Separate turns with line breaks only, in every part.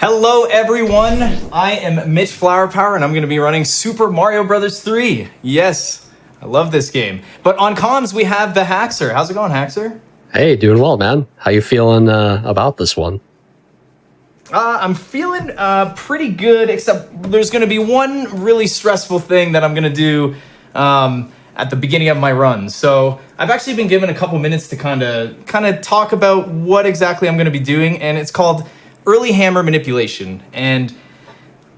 Hello everyone, I am mitchflowerpower and I'm going to be running Super Mario Bros. 3. Yes, I love this game. But on comms we have TheHaxor. How's it going, Haxor?
Hey, doing well, man. How you feeling about this one?
I'm feeling pretty good, except there's going to be one really stressful thing that I'm going to do at the beginning of my run. So I've actually been given a couple minutes to kind of talk about what exactly I'm going to be doing, and it's called early hammer manipulation. And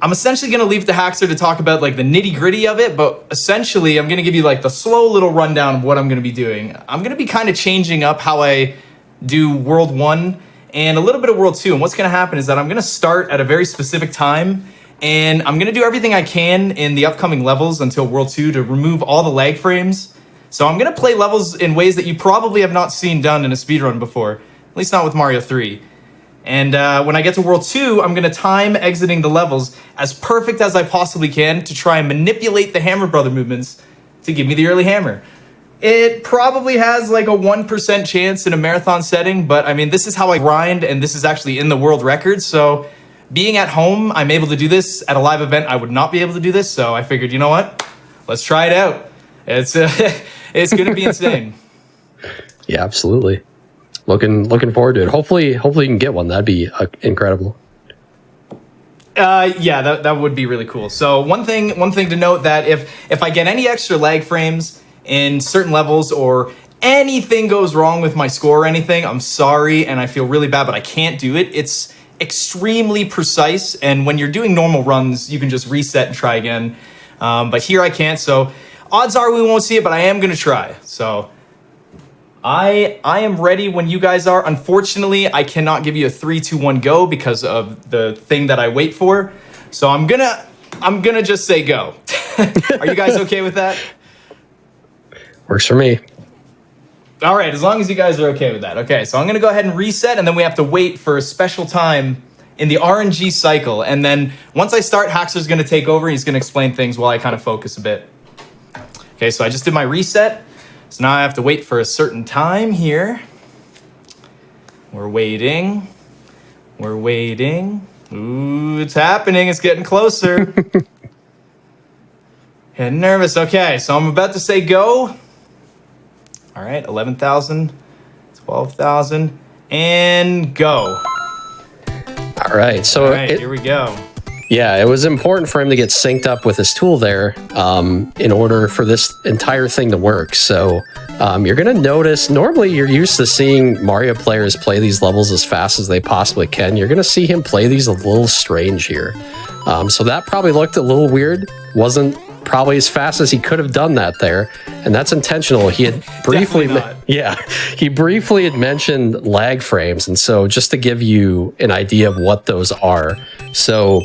I'm essentially going to leave TheHaxor to talk about like the nitty gritty of it, but essentially I'm going to give you like the slow little rundown of what I'm going to be doing. I'm going to be kind of changing up how I do World 1 and a little bit of World 2. And what's going to happen is that I'm going to start at a very specific time, and I'm going to do everything I can in the upcoming levels until World 2 to remove all the lag frames. So I'm going to play levels in ways that you probably have not seen done in a speedrun before, at least not with Mario 3. And when I get to World 2, I'm going to time exiting the levels as perfect as I possibly can to try and manipulate the Hammer Brother movements to give me the early hammer. It probably has like a 1% chance in a marathon setting, but I mean, this is how I grind, and this is actually in the world record. So being at home, I'm able to do this. At a live event, I would not be able to do this. So I figured, you know what? Let's try it out. It's going to be insane.
Yeah, absolutely. Looking forward to it. Hopefully you can get one. That'd be incredible.
Yeah, that would be really cool. So one thing to note, that if I get any extra lag frames in certain levels or anything goes wrong with my score or anything, I'm sorry and I feel really bad, but I can't do it. It's extremely precise, and when you're doing normal runs, you can just reset and try again. But here I can't, so odds are we won't see it, but I am going to try. So I am ready when you guys are. Unfortunately, I cannot give you a 3, 2, 1 go because of the thing that I wait for. So I'm gonna just say go. Are you guys okay with that?
Works for me.
All right, as long as you guys are okay with that. Okay, so I'm gonna go ahead and reset, and then we have to wait for a special time in the RNG cycle. And then once I start, Haxor's gonna take over. He's gonna explain things while I kind of focus a bit. Okay, so I just did my reset. So now I have to wait for a certain time here. We're waiting. Ooh, it's happening. It's getting closer. Getting nervous. Okay, so I'm about to say go. All right, 11,000, 12,000, and go.
All right, so
here we go.
Yeah, it was important for him to get synced up with his tool there in order for this entire thing to work. So you're going to notice, normally you're used to seeing Mario players play these levels as fast as they possibly can. You're going to see him play these a little strange here. So that probably looked a little weird. Wasn't probably as fast as he could have done that there. And that's intentional. He had briefly, he briefly had mentioned lag frames. And so just to give you an idea of what those are. So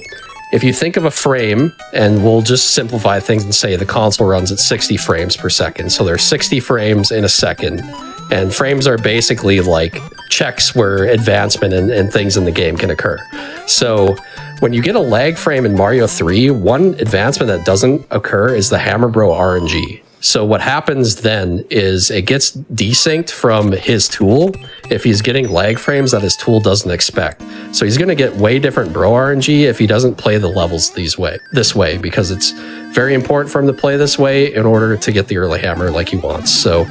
if you think of a frame, and we'll just simplify things and say the console runs at 60 frames per second. So there's 60 frames in a second. And frames are basically like checks where advancement and things in the game can occur. So when you get a lag frame in Mario 3, one advancement that doesn't occur is the Hammer Bro RNG. So what happens then is it gets desynced from his tool if he's getting lag frames that his tool doesn't expect. So he's going to get way different Bro RNG if he doesn't play the levels this way, because it's very important for him to play this way in order to get the early hammer like he wants. So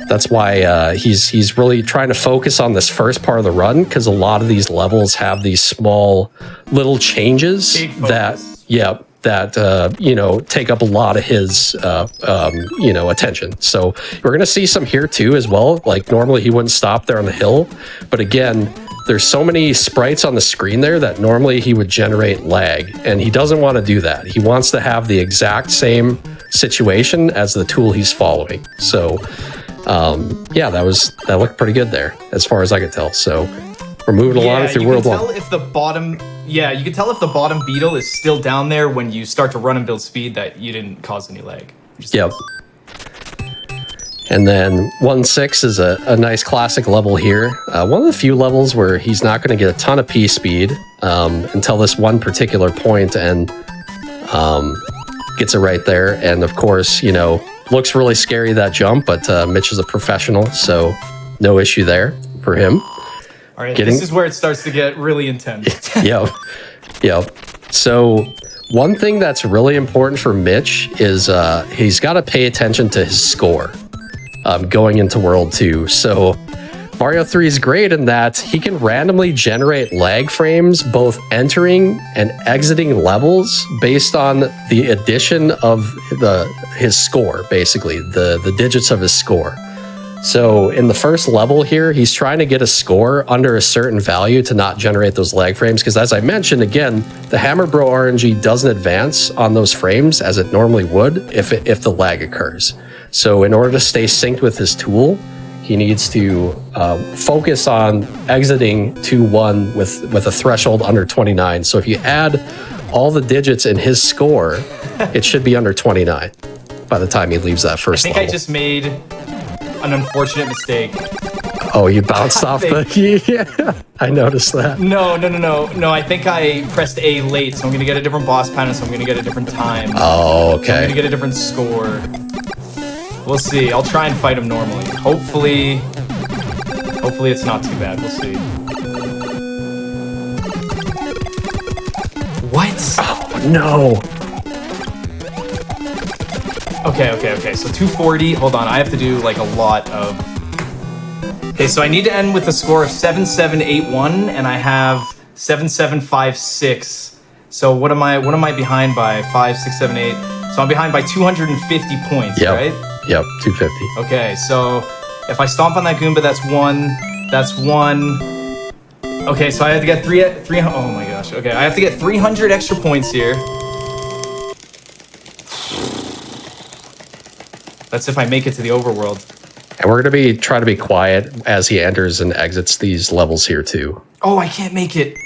that's why he's really trying to focus on this first part of the run, because a lot of these levels have these small little changes that take up a lot of his attention. So we're going to see some here too as well. Like normally he wouldn't stop there on the hill, but again, there's so many sprites on the screen there that normally he would generate lag, and he doesn't want to do that. He wants to have the exact same situation as the tool he's following. So that looked pretty good there as far as I could tell. So we're moving along through World 1.
You can tell if the bottom beetle is still down there when you start to run and build speed, that you didn't cause any lag.
Yep. And then 1-6 is a nice classic level here. One of the few levels where he's not going to get a ton of P speed until this one particular point, and gets it right there. And of course, looks really scary, that jump, but Mitch is a professional, so no issue there for him.
All right, this is where it starts to get really intense.
Yep. So one thing that's really important for Mitch is he's got to pay attention to his score going into World 2. So Mario 3 is great in that he can randomly generate lag frames both entering and exiting levels based on the addition of his score, basically, the digits of his score. So in the first level here, he's trying to get a score under a certain value to not generate those lag frames. Because as I mentioned, again, the Hammer Bro RNG doesn't advance on those frames as it normally would if the lag occurs. So in order to stay synced with his tool, he needs to focus on exiting 2-1 with a threshold under 29. So if you add all the digits in his score, it should be under 29 by the time he leaves that first level.
I just made an unfortunate mistake.
Oh, you bounced off yeah, I noticed that.
No. I think I pressed A late, so I'm gonna get a different boss pattern, so I'm gonna get a different time.
Oh, okay.
So I'm gonna get a different score. We'll see. I'll try and fight him normally. Hopefully it's not too bad. We'll see. What?
Oh, no.
Okay. So 240. Hold on. I have to do like a lot of... Okay, so I need to end with a score of 7781, and I have 7756. So what am I behind by? 5, 6, 7, 8. So I'm behind by 250 points, right?
Yep, 250.
Okay, so if I stomp on that Goomba, that's one. That's one. Okay, so I have to get 300. Oh my gosh. Okay, I have to get 300 extra points here. That's if I make it to the overworld.
And we're going to try to be quiet as he enters and exits these levels here too.
Oh, I can't make it.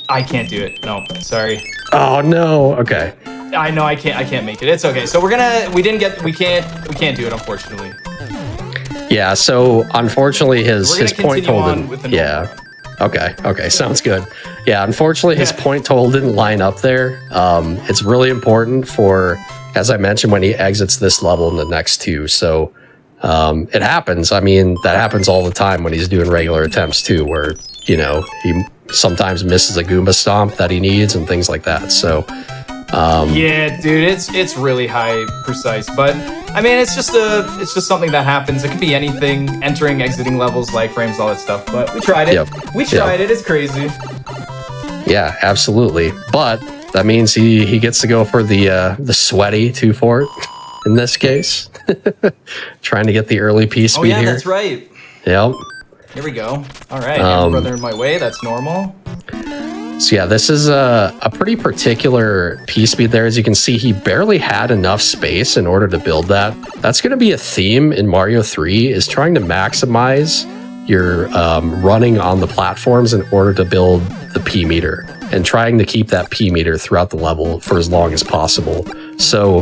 I can't do it. No, sorry.
Oh no. Okay.
I know I can't make it. It's okay. So we can't do it, unfortunately.
Yeah, so unfortunately his point total
didn't.
Yeah. Okay, sounds good. Yeah, unfortunately his point total didn't line up there. It's really important for, as I mentioned, when he exits this level and the next two. So it happens. I mean, that happens all the time when he's doing regular attempts too, where, you know, he sometimes misses a Goomba stomp that he needs and things like that. So
yeah, dude, it's really high precise, but I mean, it's just something that happens. It could be anything, entering, exiting levels, lag frames, all that stuff. But we tried it. We tried it. It's crazy.
Yeah, absolutely. But that means he gets to go for the sweaty 2-fort in this case, trying to get the early P speed here.
Oh yeah, that's right.
Yep.
Here we go. All right, brother in my way. That's normal.
So yeah, this is a pretty particular P speed there. As you can see, he barely had enough space in order to build that. That's going to be a theme in Mario 3, is trying to maximize your running on the platforms in order to build the P meter, and trying to keep that P meter throughout the level for as long as possible. So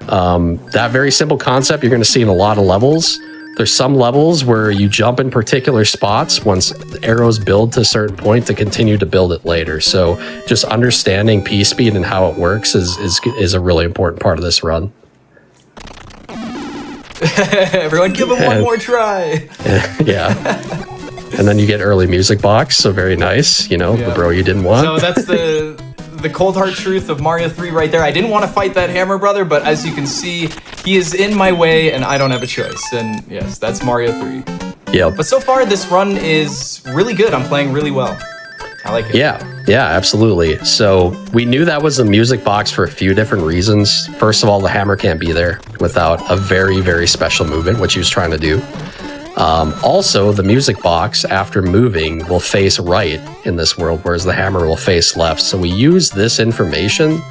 that very simple concept you're going to see in a lot of levels. There's some levels where you jump in particular spots once the arrows build to a certain point to continue to build it later. So just understanding P speed and how it works is a really important part of this run.
Everyone give him one more try.
Yeah. And then you get early music box, so very nice. You know, the bro you didn't want.
So that's the cold hard truth of Mario 3 right there. I didn't want to fight that Hammer Brother, but as you can see, he is in my way and I don't have a choice. And yes, that's Mario 3.
Yep.
But so far, this run is really good. I'm playing really well. I like it.
Yeah, absolutely. So we knew that was the music box for a few different reasons. First of all, the hammer can't be there without a very, very special movement, which he was trying to do. Also, the music box, after moving, will face right in this world, whereas the hammer will face left. So we use this information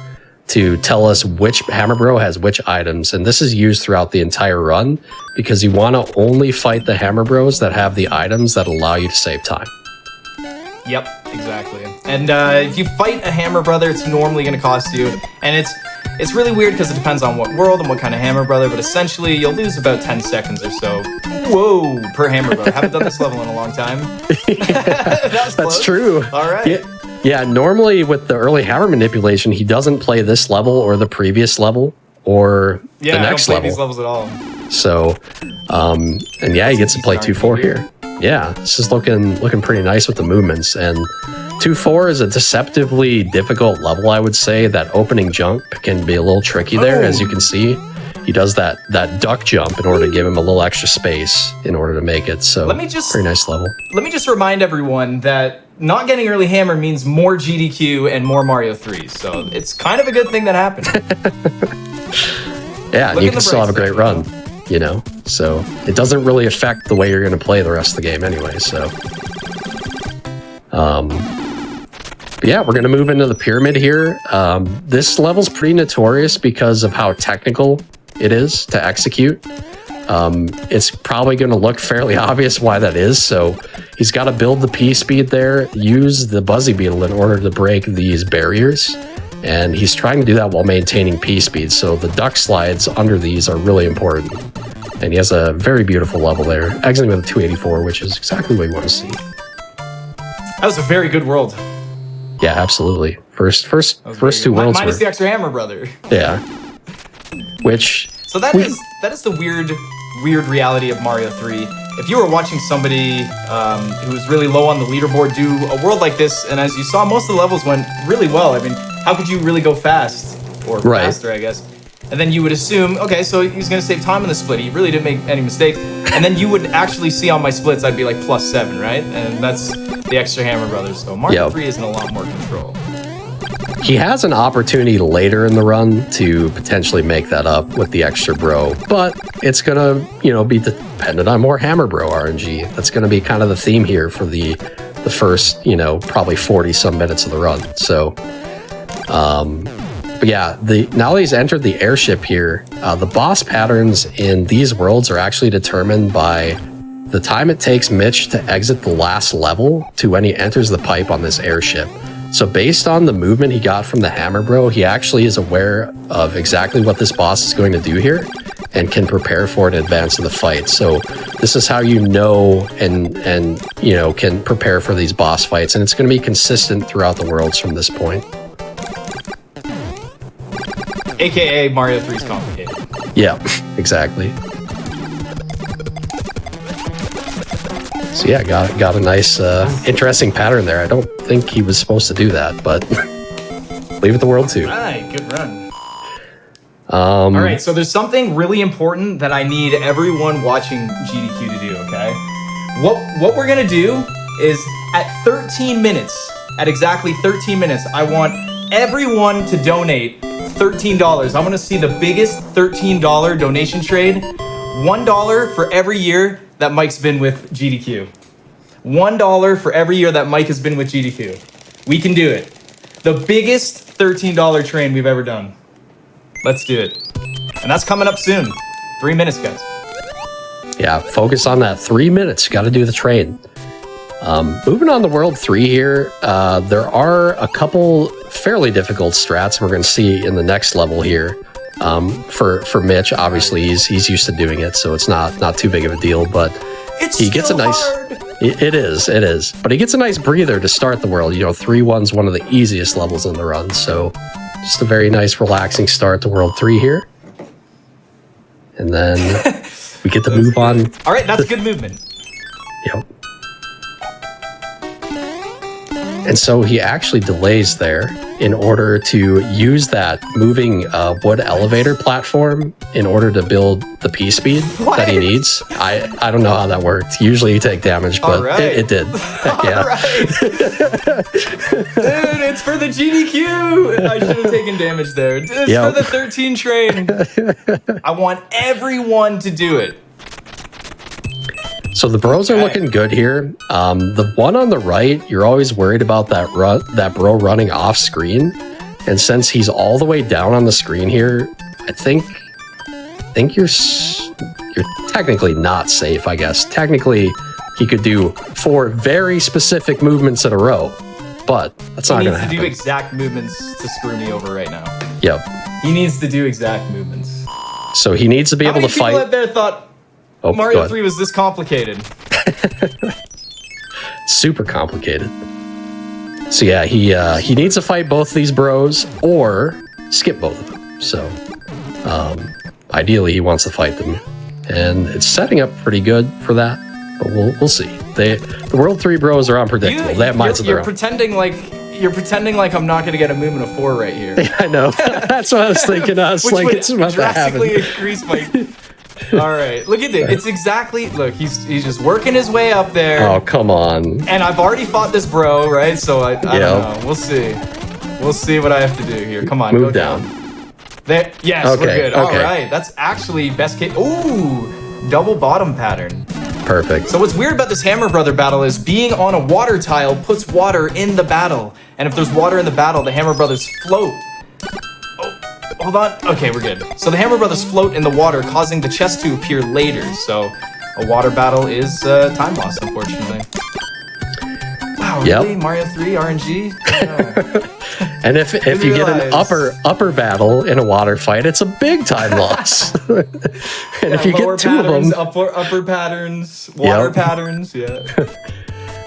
to tell us which Hammer Bro has which items, and this is used throughout the entire run because you want to only fight the Hammer Bros that have the items that allow you to save time.
Yep, exactly. And if you fight a Hammer Brother, it's normally going to cost you, and it's really weird because it depends on what world and what kind of Hammer Brother, but essentially you'll lose about 10 seconds or so. Whoa, per Hammer Brother. Haven't done this level in a long time.
That's true.
All right.
Yeah, normally with the early hammer manipulation, he doesn't play this level or the previous level or the next level.
I don't play these levels at all.
So, and yeah, he gets to play 2-4 here. Yeah, this is looking pretty nice with the movements. And 2-4 is a deceptively difficult level, I would say. That opening jump can be a little tricky there, as you can see. He does that duck jump in order to give him a little extra space in order to make it. So pretty nice level.
Let me just remind everyone that not getting early hammer means more GDQ and more Mario 3. So it's kind of a good thing that happened.
Yeah, and you can still have a great run, you know? So it doesn't really affect the way you're going to play the rest of the game anyway, so. But yeah, we're going to move into the pyramid here. This level's pretty notorious because of how technical it is to execute. It's probably going to look fairly obvious why that is. So he's got to build the P speed there, use the Buzzy Beetle in order to break these barriers. And he's trying to do that while maintaining P speed. So the duck slides under these are really important. And he has a very beautiful level there, exiting with a 284, which is exactly what you want to see.
That was a very good world.
Yeah, absolutely. First two worlds.
Minus the extra hammer, brother.
Yeah. Which.
So that is the weird reality of Mario 3. If you were watching somebody who was really low on the leaderboard do a world like this, and as you saw, most of the levels went really well. I mean, how could you really go fast or faster, I guess? And then you would assume, okay, so he's going to save time in the split. He really didn't make any mistakes. And then you would actually see on my splits, I'd be like +7, right? And that's the extra hammer, brothers. So Mario 3 is in a lot more control.
He has an opportunity later in the run to potentially make that up with the extra bro, but it's gonna, be dependent on more hammer bro RNG. That's gonna be kind of the theme here for the first, probably 40 some minutes of the run. So, but yeah, now that he's entered the airship here, the boss patterns in these worlds are actually determined by the time it takes Mitch to exit the last level to when he enters the pipe on this airship. So based on the movement he got from the hammer bro, he actually is aware of exactly what this boss is going to do here and can prepare for it in advance of the fight. So this is how you know and can prepare for these boss fights, and it's going to be consistent throughout the worlds from this point.
AKA Mario 3 is complicated.
Yeah, exactly. So yeah, got a nice, interesting pattern there. I don't think he was supposed to do that, but leave it to World 2.
All right, good run. All right, so there's something really important that I need everyone watching GDQ to do, okay? What we're gonna do is at 13 minutes, at exactly 13 minutes, I want everyone to donate $13. I want to see the biggest $13 donation trade. $1 for every year that Mike's been with GDQ. $1 for every year that Mike has been with GDQ. We can do it. The biggest $13 train we've ever done. Let's do it. And that's coming up soon. 3 minutes, guys.
Yeah, focus on that. 3 minutes. Got to do the train. Moving on to World 3 here, there are a couple fairly difficult strats we're going to see in the next level here. For Mitch, obviously he's used to doing it, so it's not too big of a deal. But he gets a nice.
Hard.
It is, but he gets a nice breather to start the world. 3-1's one of the easiest levels in the run, so just a very nice, relaxing start to World 3 here, and then we get to move on.
All right, that's good movement.
Yep. And so he actually delays there in order to use that moving wood elevator platform in order to build the P speed that he needs. I don't know how that worked. Usually you take damage, but it did. Yeah.
Dude, it's for the GDQ. I should have taken damage there. It's for the 13 train. I want everyone to do it.
So the bros are looking good here. The one on the right, you're always worried about that bro running off screen. And since he's all the way down on the screen here, I think you're technically not safe, I guess. Technically, he could do 4 very specific movements in a row, but that's not going to happen.
He needs to do exact movements to screw me over right now.
Yep.
He needs to do exact movements.
So he needs to be able to fight.
How many people out there thought Mario 3 was this complicated?
Super complicated. So yeah, he needs to fight both of these bros or skip both of them. So ideally he wants to fight them, and it's setting up pretty good for that, but we'll see. The World 3 bros are unpredictable. They have minds of their own.
You're pretending like I'm not gonna get a movement of 4 right here.
I know. That's what I was thinking. I was
Which
like,
would
it's about to happen.
drastically increase my. All right, look at it. It's exactly. Look, he's just working his way up there.
Oh, come on.
And I've already fought this bro, right? So I don't know. We'll see. We'll see what I have to do here. Come on,
Move
go
down.
There. Yes,
Okay,
we're good.
okay.
All right, that's actually best case. Ooh, double bottom pattern.
Perfect.
So what's weird about this Hammer Brother battle is being on a water tile puts water in the battle. And if there's water in the battle, the Hammer Brothers float. Oh, hold on. Okay, we're good. So the Hammer Brothers float in the water, causing the chest to appear later. So a water battle is time loss, unfortunately. Wow, really? Mario 3 RNG? Oh.
And if you get an upper battle in a water fight, it's a big time loss. And if you get 2 of them,
upper patterns, water patterns,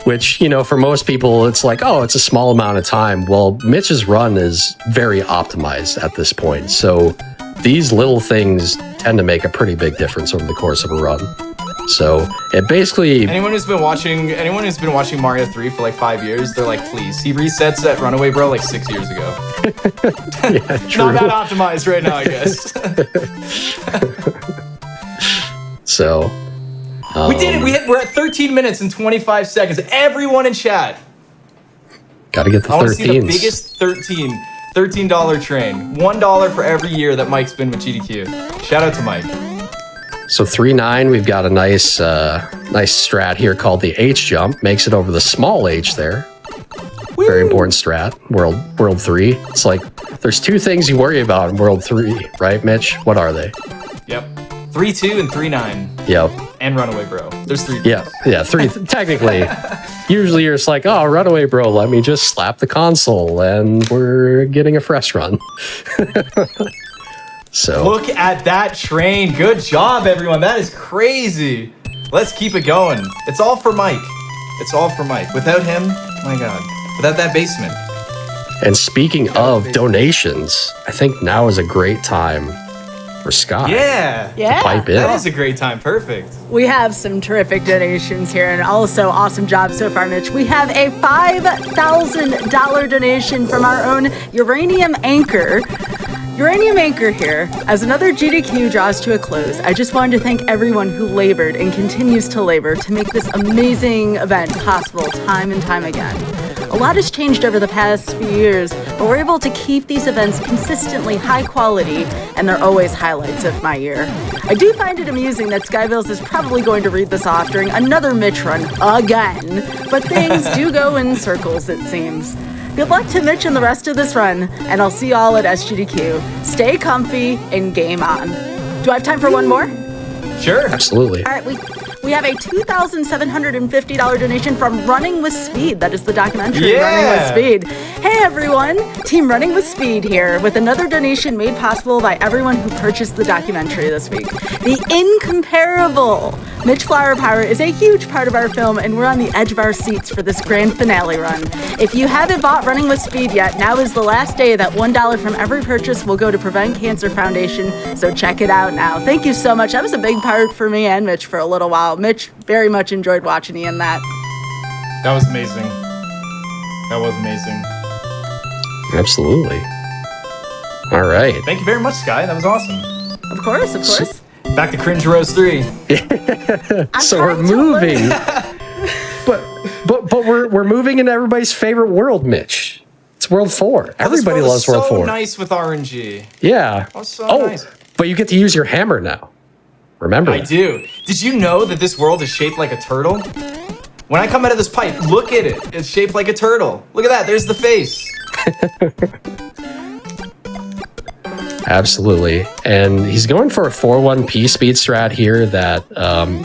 which, you know, for most people, it's like, oh, it's a small amount of time. Well, Mitch's run is very optimized at this point. So these little things tend to make a pretty big difference over the course of a run. So it basically...
Anyone who's been watching Mario 3 for like 5 years, they're like, please. He resets at Runaway Bro like 6 years ago.
Yeah, true.
Not that optimized right now, I guess.
So...
we did it. We're at 13 minutes and 25 seconds. Everyone in chat.
Gotta get the 13s.
I want to see the biggest $13 train. $1 for every year that Mike's been with GDQ. Shout out to Mike.
So 3-9, we've got a nice strat here called the H jump. Makes it over the small H there. Woo! Very important strat. World 3. It's like there's 2 things you worry about in World 3, right, Mitch? What are they?
Yep. 3-2 and 3-9.
Yep.
And Runaway Bro. There's 3.
Yeah, 3. Technically, usually you're just like, oh, Runaway Bro, let me just slap the console and we're getting a fresh run. So
look at that train. Good job, everyone. That is crazy. Let's keep it going. It's all for Mike. It's all for Mike. Without him, my God. Without that basement.
And speaking of donations, I think now is a great time for Sky.
Yeah.
Yeah.
Pipe in.
That is a great time. Perfect.
We have some terrific donations here, and also awesome job so far, Mitch. We have a $5,000 donation from our own Uranium Anchor. Uranium Anchor here. As another GDQ draws to a close, I just wanted to thank everyone who labored and continues to labor to make this amazing event possible time and time again. A lot has changed over the past few years, but we're able to keep these events consistently high quality, and they're always highlights of my year. I do find it amusing that Skybilz is probably going to read this off during another Mitch run again, but things do go in circles, it seems. Good luck to Mitch and the rest of this run, and I'll see y'all at SGDQ. Stay comfy and game on. Do I have time for one more?
Sure.
Absolutely.
All right, we have a $2,750 donation from Running with Speed. That is the documentary, Running with Speed. Hey everyone, Team Running with Speed here with another donation made possible by everyone who purchased the documentary this week. The incomparable mitchflowerpower is a huge part of our film, and we're on the edge of our seats for this grand finale run. If you haven't bought Running with Speed yet, now is the last day that $1 from every purchase will go to Prevent Cancer Foundation, so check it out now. Thank you so much. That was a big part for me and Mitch for a little while. Mitch very much enjoyed watching you in that.
That was amazing. That was amazing.
Absolutely. All right.
Thank you very much, Sky. That was awesome.
Of course.
Back to Cringe Rose 3.
So we're moving. but we're moving into everybody's favorite world, Mitch. It's World 4. Everybody loves World 4.
So nice with RNG.
Yeah.
Oh, so nice.
But you get to use your hammer now. Remember
I do. Did you know that this world is shaped like a turtle? When I come out of this pipe, look at it. It's shaped like a turtle. Look at that. There's the face.
Absolutely. And he's going for a 4-1P speed strat here that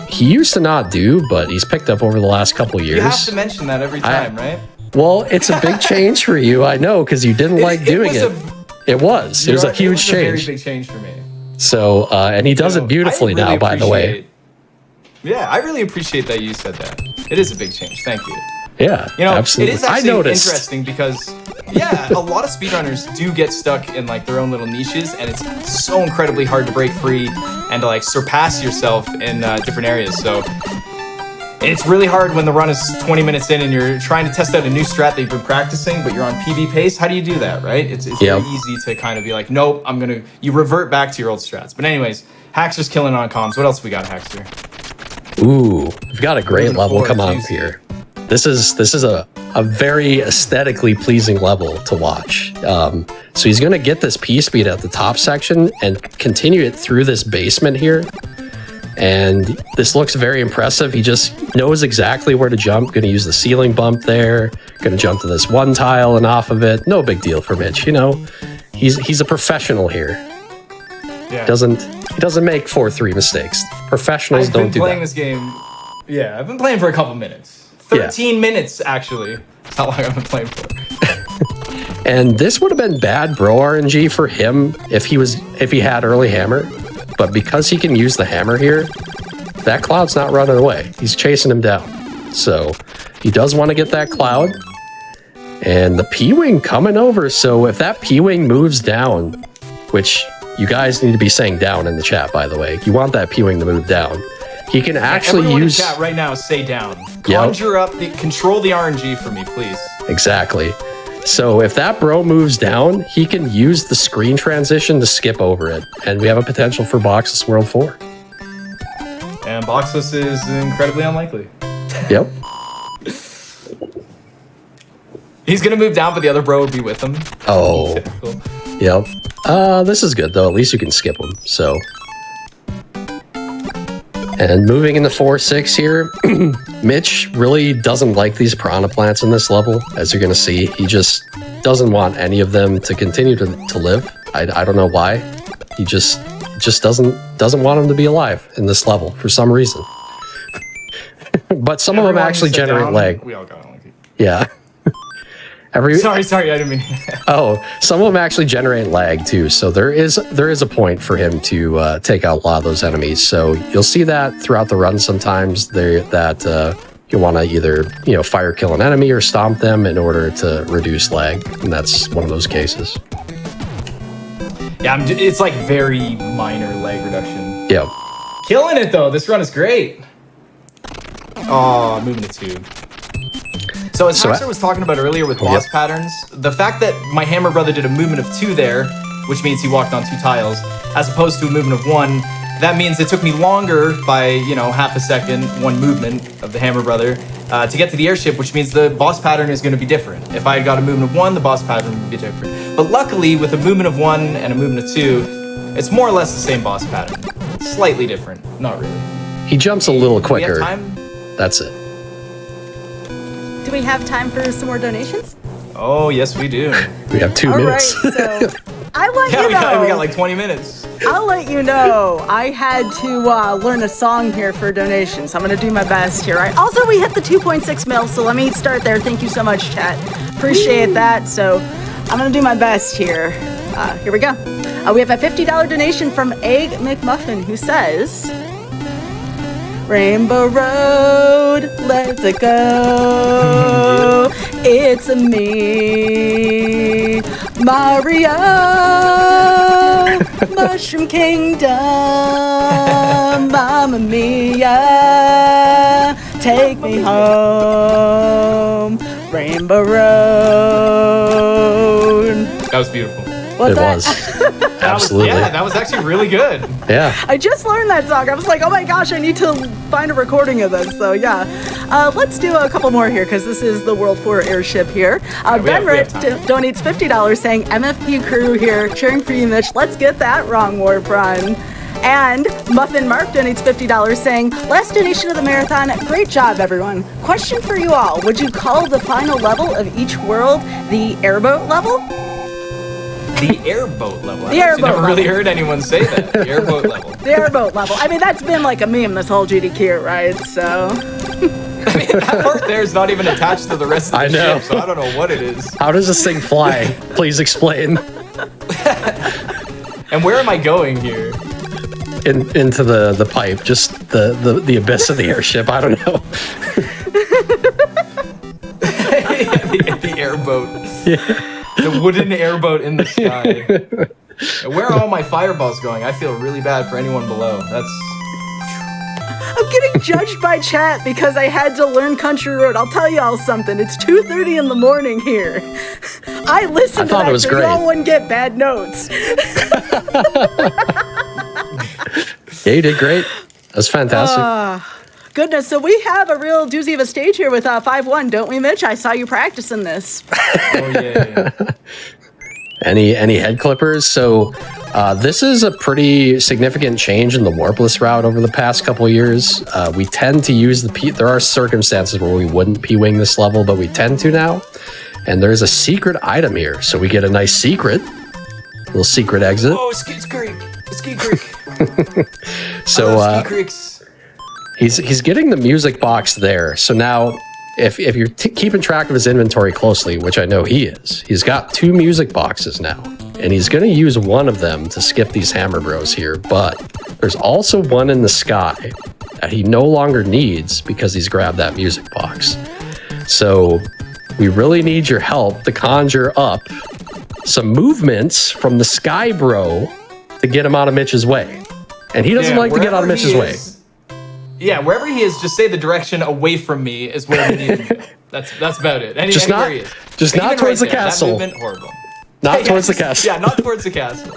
he used to not do, but he's picked up over the last couple years.
You have to mention that every time, right?
Well, it's a big change for you, I know, because you didn't like doing it. It was a huge change.
A very big change for me.
So, and he does it beautifully now, by the way.
Yeah, I really appreciate that you said that. It is a big change. Thank you.
Yeah, absolutely.
It is actually interesting because, yeah, a lot of speedrunners do get stuck in like their own little niches, and it's so incredibly hard to break free and to like surpass yourself in different areas. So it's really hard when the run is 20 minutes in and you're trying to test out a new strat that you've been practicing, but you're on PB pace. How do you do that, right? It's very easy to kind of be like, nope, you revert back to your old strats. But anyways, Haxor's killing on comms. What else we got, Haxor?
Ooh, we've got a great level come up here. This is a very aesthetically pleasing level to watch. So he's going to get this P speed at the top section and continue it through this basement here. And this looks very impressive. He just knows exactly where to jump. Going to use the ceiling bump there. Going to jump to this one tile and off of it. No big deal for Mitch. You know, he's a professional here.
Yeah.
He doesn't make 4-3 mistakes. Professionals don't do that.
I've been playing this game. Yeah, I've been playing for a couple minutes. 13 minutes, actually. That's how long I've been playing for.
And this would have been bad bro RNG for him if he had early hammer. But because he can use the hammer here, that cloud's not running away. He's chasing him down. So he does want to get that cloud. And the P-Wing coming over. So if that P-Wing moves down, which you guys need to be saying down in the chat, by the way. You want that P-Wing to move down. He can actually
everyone
use...
in chat right now, say down. Conjure up, control the RNG for me, please.
Exactly. So if that bro moves down, he can use the screen transition to skip over it. And we have a potential for Boxless World 4.
And Boxless is incredibly unlikely.
Yep.
He's going to move down, but the other bro would be with him.
Oh.
Typical.
Yep. This is good, though. At least you can skip him, so... And moving into 4-6 here, Mitch really doesn't like these piranha plants in this level, as you're going to see. He just doesn't want any of them to continue to live. I don't know why. He just doesn't want them to be alive in this level for some reason. But some of them actually generate lag.
We all got unlucky.
Yeah.
Sorry, I didn't mean.
Oh, some of them actually generate lag too. So there is a point for him to take out a lot of those enemies. So you'll see that throughout the run sometimes. You want to either fire kill an enemy or stomp them in order to reduce lag, and that's one of those cases.
Yeah, it's like very minor lag reduction.
Yeah.
Killing it though. This run is great. Oh, moving to 2. So as Haxor was talking about earlier with boss patterns, the fact that my Hammer Brother did a movement of 2 there, which means he walked on 2 tiles, as opposed to a movement of 1, that means it took me longer by, half a second, 1 movement of the Hammer Brother, to get to the airship, which means the boss pattern is going to be different. If I had got a movement of 1, the boss pattern would be different. But luckily, with a movement of 1 and a movement of 2, it's more or less the same boss pattern. Slightly different, not really.
He jumps a little quicker.
Do we have time?
That's it.
Do we have time for some more donations?
Oh, yes, we do.
We have 2 minutes.
All right, so I'll let you know.
We got like 20 minutes.
I'll let you know. I had to learn a song here for donations. I'm going to do my best here. Right? Also, we hit the 2.6 mil, so let me start there. Thank you so much, chat. Appreciate that. So I'm going to do my best here. Here we go. We have a $50 donation from Egg McMuffin, who says... Rainbow Road, let's go. It's a me, Mario, Mushroom Kingdom, Mamma Mia, take me home, Rainbow Road.
That was beautiful.
What's that?
Was. Absolutely.
That was actually really good.
Yeah.
I just learned that song. I was like, oh my gosh, I need to find a recording of this. So yeah, let's do a couple more here because this is the World 4 airship here. Ben Ritt donates $50 saying MFP crew here, cheering for you, Mitch. Let's get that wrong warp run. And Muffin Mark donates $50 saying, last donation of the marathon, great job everyone. Question for you all, would you call the final level of each world the airboat level?
The airboat level.
I've
never really heard anyone say that. The airboat level.
The airboat level. I mean, that's been like a meme this whole GDQ, right? So.
I mean, that part there is not even attached to the rest of the ship, so I don't know what it is.
How does this thing fly? Please explain.
And where am I going here?
Into the pipe, just the abyss of the airship. I don't know.
the airboat.
Yeah.
The wooden airboat in the sky. Where are all my fireballs going? I feel really bad for anyone below.
I'm getting judged by chat because I had to learn Country Road. I'll tell y'all something. It's 2:30 in the morning here. I listened to that so y'all wouldn't get bad notes.
Yeah, you did great. That's fantastic.
Goodness, so we have a real doozy of a stage here with 5-1, don't we, Mitch? I saw you practicing this.
Oh, yeah.
Any head clippers? So this is a pretty significant change in the warpless route over the past couple of years. We tend to use the P. There are circumstances where we wouldn't P-wing this level, but we tend to now. And there's a secret item here, so we get a nice secret. Little secret exit.
Oh, Ski Creek. Ski Creek.
So
Ski Creeks.
He's getting the music box there. So now, if you're keeping track of his inventory closely, which I know he is, he's got 2 music boxes now, and he's going to use one of them to skip these Hammer Bros here. But there's also one in the sky that he no longer needs because he's grabbed that music box. So we really need your help to conjure up some movements from the Sky Bro to get him out of Mitch's way. And he doesn't like to get out of Mitch's way.
Yeah, wherever he is, just say the direction away from me is where we need him. That's about it.
Just not towards the castle.
That movement, horrible.
Not towards the castle.
Yeah, not towards the castle.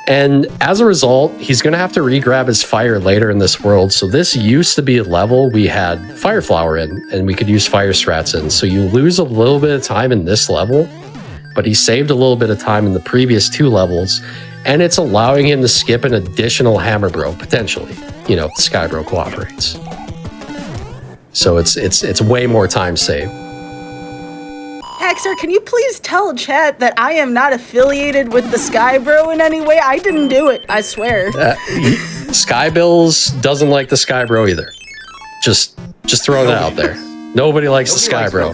And as a result, he's going to have to re-grab his fire later in this world. So this used to be a level we had Fire Flower in, and we could use fire strats in. So you lose a little bit of time in this level, but he saved a little bit of time in the previous 2 levels, and it's allowing him to skip an additional Hammer Bro, potentially. You know, if the Sky Bro cooperates. So it's way more time saved.
Haxor, can you please tell chat that I am not affiliated with the Sky Bro in any way? I didn't do it, I swear.
Skybilz doesn't like the Sky Bro either. Just throwing that out there. Nobody likes the Sky Bro.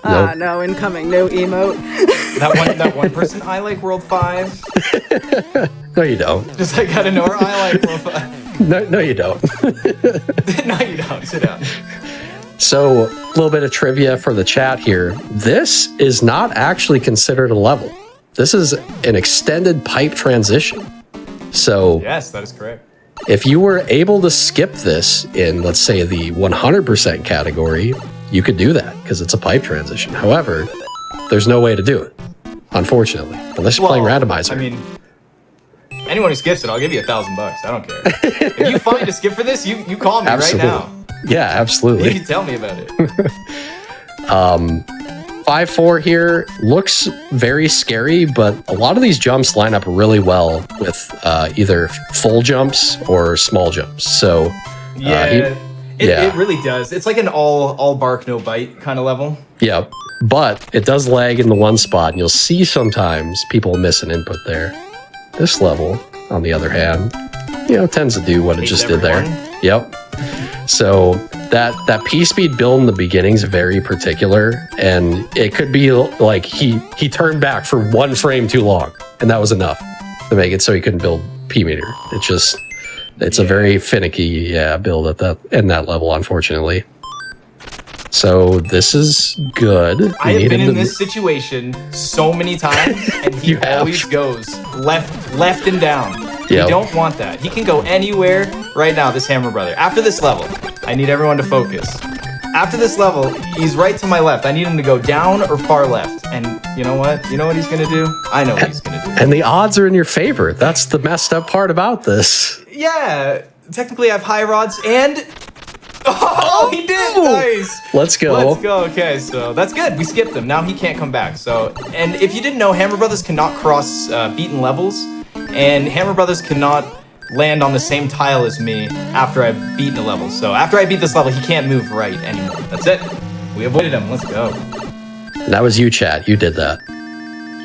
Nope. No, incoming, no emote.
that one person, I like World 5.
No, you don't.
Just I gotta know her, I like World 5.
No, you don't.
No, you don't. Sit down.
So, a little bit of trivia for the chat here. This is not actually considered a level. This is an extended pipe transition. So,
yes, that is correct.
If you were able to skip this in, let's say, the 100% category, you could do that because it's a pipe transition. However, there's no way to do it, unfortunately, unless you're playing randomizer.
I mean, anyone who skips it, I'll give you $1,000. I don't care. If you find a skip for this, you call me
Absolutely.
right now.
Yeah, absolutely.
You can tell me about it.
5-4 here looks very scary, but a lot of these jumps line up really well with either full jumps or small jumps. So
it really does. It's like an all bark, no bite kind of level.
Yeah, but it does lag in the one spot, and you'll see sometimes people miss an input there. This level, on the other hand, tends to do what it just did there. Yep. So that P-speed build in the beginning is very particular, and it could be like he turned back for 1 frame too long, and that was enough to make it so he couldn't build P-meter. It's a very finicky build at that level, unfortunately. So this is good.
I have been in this situation so many times, and he always goes left and down.
Yep.
We don't want that. He can go anywhere right now, this Hammer Brother. After this level, I need everyone to focus. After this level, he's right to my left. I need him to go down or far left. And you know what? You know what he's going to do? I know what he's going to do.
And the odds are in your favor. That's the messed up part about this.
Yeah. Technically, I have high rods and... Oh, he did! Nice!
Let's go.
Let's go. Okay, so that's good. We skipped him. Now he can't come back. So, and if you didn't know, Hammer Brothers cannot cross beaten levels. And Hammer Brothers cannot land on the same tile as me after I've beaten a level. So after I beat this level, he can't move right anymore. That's it. We avoided him. Let's go.
That was you, Chad. You did that.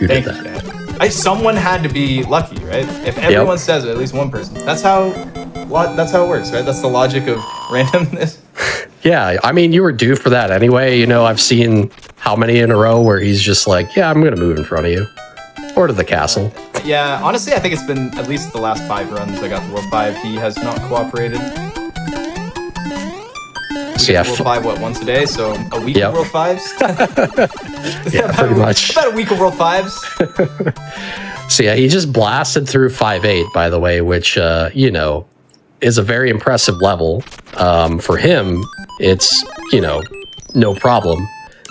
Thank you, Chad. Someone had to be lucky, right? If everyone says it, at least one person. That's how it works, right? That's the logic of randomness.
Yeah, I mean, you were due for that anyway. I've seen how many in a row where he's just like, yeah, I'm going to move in front of you. Or to the castle.
Yeah, honestly, I think it's been at least the last 5 runs I got to World 5. He has not cooperated.
So yeah,
World 5, once a day? So a week of World 5s?
Yeah, pretty much.
About a week of World 5s.
So yeah, he just blasted through 5.8, by the way, which, you know, is a very impressive level. For him, it's, you know, no problem.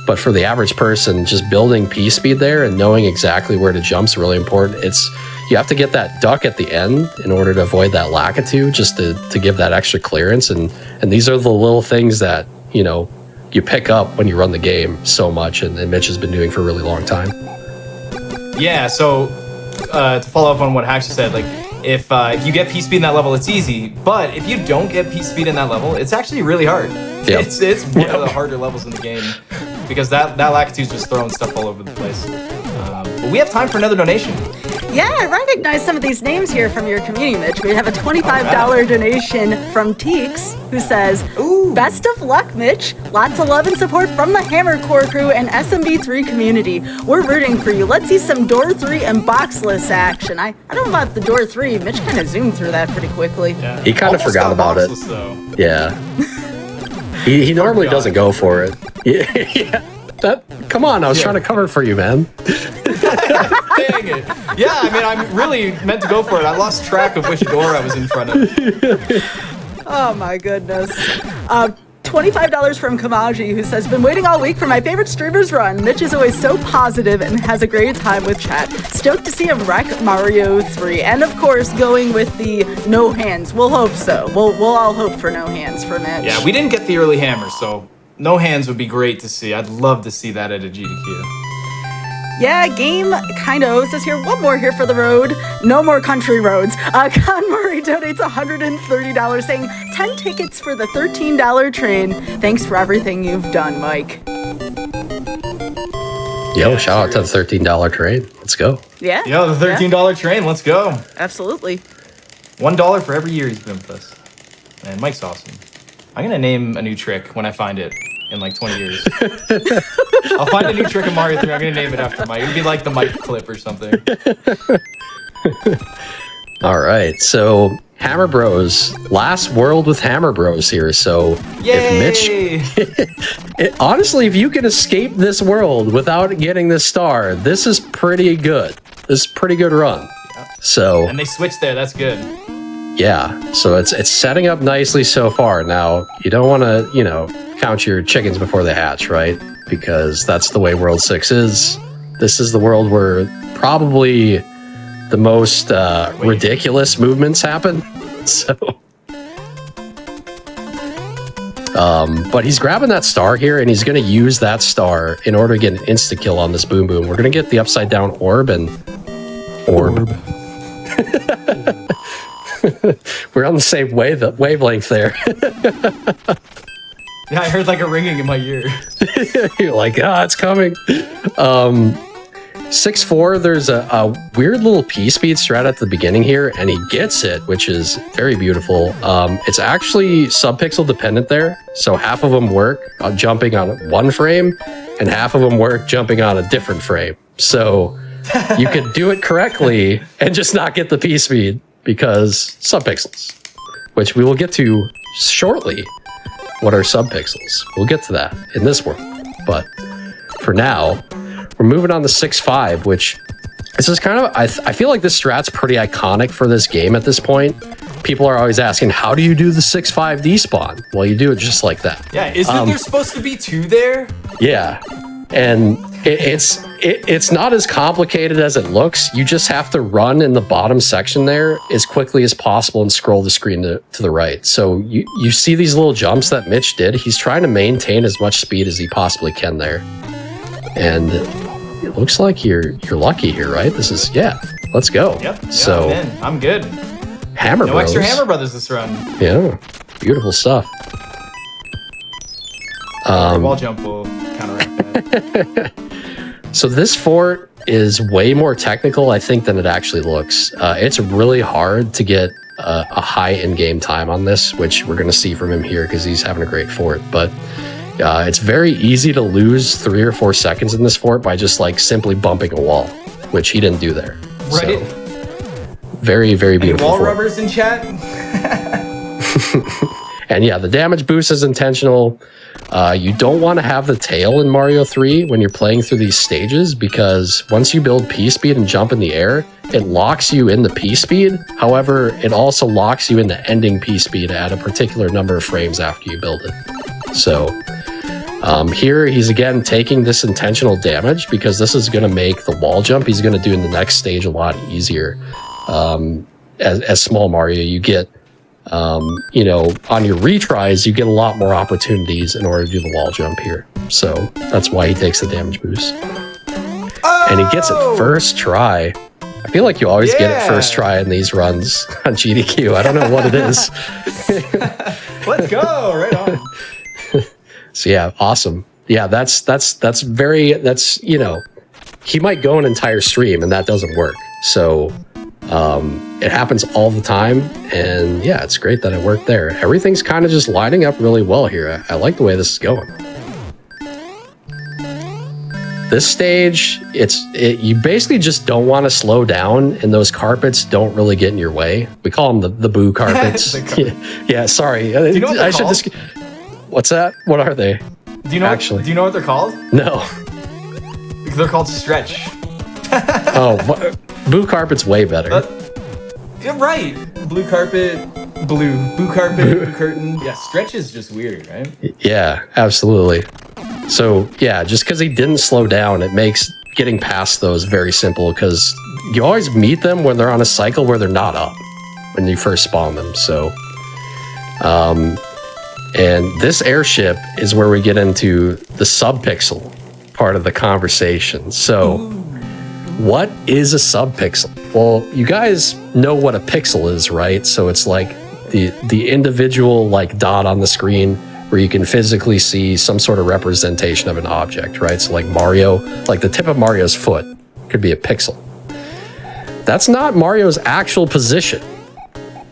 But for the average person, just building P speed there and knowing exactly where to jump is really important. You have to get that duck at the end in order to avoid that lakitu, just to give that extra clearance. And these are the little things that, you know, you pick up when you run the game so much, and Mitch has been doing for a really long time.
Yeah, so to follow up on what Haxor said, like if you get P speed in that level, it's easy. But if you don't get P speed in that level, it's actually really hard.
Yep.
It's one of the harder levels in the game because that Lakitu's just throwing stuff all over the place. But we have time for another donation.
Yeah, I recognize some of these names here from your community, Mitch. We have a $25 donation from Teeks, who says,
Ooh.
Best of luck, Mitch. Lots of love and support from the Hammer Core crew and SMB3 community. We're rooting for you. Let's see some Door 3 and boxless action. I don't know about the Door 3. Mitch kind of zoomed through that pretty quickly.
Yeah.
He kind of
Almost
forgot
got
about it.
boxless, though.
Yeah. He normally doesn't go for it. Yeah. Come on, I was trying to cover for you, man.
Dang it. Yeah, I mean, I'm really meant to go for it. I lost track of which door I was in front of.
Oh my goodness. $25 from Kamaji, who says, been waiting all week for my favorite streamer's run. Mitch is always so positive and has a great time with chat. Stoked to see him wreck Mario 3. And of course, going with the no hands. We'll hope so. We'll all hope for no hands for Mitch.
Yeah, we didn't get the early hammer, so no hands would be great to see. I'd love to see that at a GDQ.
Yeah, game kind of says here, one more here for the road. No more country roads. Con Murray donates $130 saying 10 tickets for the $13 train. Thanks for everything you've done, Mike.
Yo, shout out to the $13 train. Let's go.
Yeah.
Yo, the $13 train, let's go.
Absolutely.
$1 for every year he's been with us. Man, Mike's awesome. I'm gonna name a new trick when I find it in like 20 years. I'll find a new trick in Mario 3. I'm gonna name it after Mike. It'll be like the Mike clip or something.
All right, so Hammer Bros, last world with Hammer Bros here. So
Yay!
if Mitch, honestly, if you can escape this world without getting this star, this is pretty good. This is a pretty good run. So
And they switched there. That's good.
yeah, so it's setting up nicely so far. Now you don't want to, you know, count your chickens before they hatch, right? Because that's the way World 6 is. This is the world where probably the most ridiculous movements happen. So, but he's grabbing that star here, and he's going to use that star in order to get an insta kill on this Boom Boom. We're going to get the upside down orb and orb. We're on the same wavelength there.
Yeah, I heard like a ringing in my ear.
You're like, it's coming. 6-4, there's a weird little P-speed strat at the beginning here, and he gets it, which is very beautiful. It's actually sub-pixel dependent there, so half of them work on jumping on one frame, and half of them work jumping on a different frame. So you could do it correctly and just not get the P-speed because sub-pixels, which we will get to shortly. What are subpixels? We'll get to that in this world. But for now, we're moving on to 6-5, which this is kind of, I feel like this strat's pretty iconic for this game at this point. People are always asking, how do you do the 6-5 despawn? Well, you do it just like that.
Yeah, isn't there supposed to be two there?
Yeah, and it's not as complicated as it looks. You just have to run in the bottom section there as quickly as possible and scroll the screen to the right. So you see these little jumps that Mitch did. He's trying to maintain as much speed as he possibly can there. And it looks like you're lucky here, right? This is, let's go.
Yep.
So
I'm good.
Hammer
No
Bros.
extra Hammer Brothers this run.
Yeah, beautiful stuff.
Wall jump will counteract that.
So this fort is way more technical, I think, than it actually looks. It's really hard to get a high in-game time on this, which we're going to see from him here because he's having a great fort. But it's very easy to lose 3 or 4 seconds in this fort by just like simply bumping a wall, which he didn't do there.
Right.
So, very, very beautiful
Any wall
fort.
rubbers in chat?
And yeah, the damage boost is intentional. You don't want to have the tail in Mario 3 when you're playing through these stages, because once you build P-speed and jump in the air, it locks you into P-speed. However, it also locks you into ending P-speed at a particular number of frames after you build it. So here he's again taking this intentional damage because this is going to make the wall jump he's going to do in the next stage a lot easier. As small Mario, you get you know, on your retries, you get a lot more opportunities in order to do the wall jump here. So that's why he takes the damage boost. Oh! And he gets it first try. I feel like you always get it first try in these runs on GDQ. I don't know what it is.
Let's go, right on.
So yeah, awesome. Yeah, that's you know, he might go an entire stream and that doesn't work. So it happens all the time, and yeah, it's great that it worked there. Everything's kind of just lining up really well here. I like the way this is going. This stage, you basically just don't want to slow down, and those carpets don't really get in your way. We call them the boo carpets. Yeah, sorry.
Do you know what they're called?
What's that? What are they?
Do you know?
Actually,
do you know what they're called?
No.
They're called stretch.
Oh, boo carpet's way better.
You're right. Blue carpet, boo carpet, boo curtain. Yeah, stretch is just weird, right?
Yeah, absolutely. So yeah, just because he didn't slow down, it makes getting past those very simple, because you always meet them when they're on a cycle where they're not up when you first spawn them. So, and this airship is where we get into the subpixel part of the conversation. So, what is a subpixel? Well, you guys know what a pixel is, right? So it's like the individual like dot on the screen where you can physically see some sort of representation of an object, right? So like Mario, like the tip of Mario's foot could be a pixel. That's not Mario's actual position.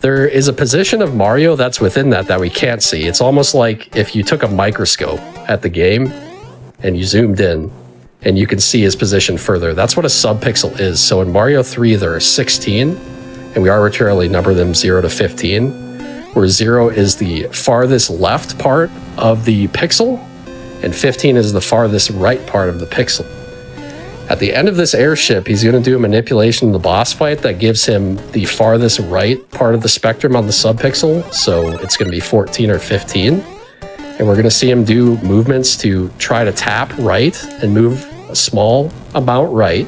There is a position of Mario that's within that we can't see. It's almost like if you took a microscope at the game and you zoomed in and you can see his position further. That's what a subpixel is. So in Mario 3, there are 16, and we arbitrarily number them 0 to 15. Where 0 is the farthest left part of the pixel, and 15 is the farthest right part of the pixel. At the end of this airship, he's going to do a manipulation in the boss fight that gives him the farthest right part of the spectrum on the subpixel, so it's going to be 14 or 15. And we're going to see him do movements to try to tap right and move a small amount right,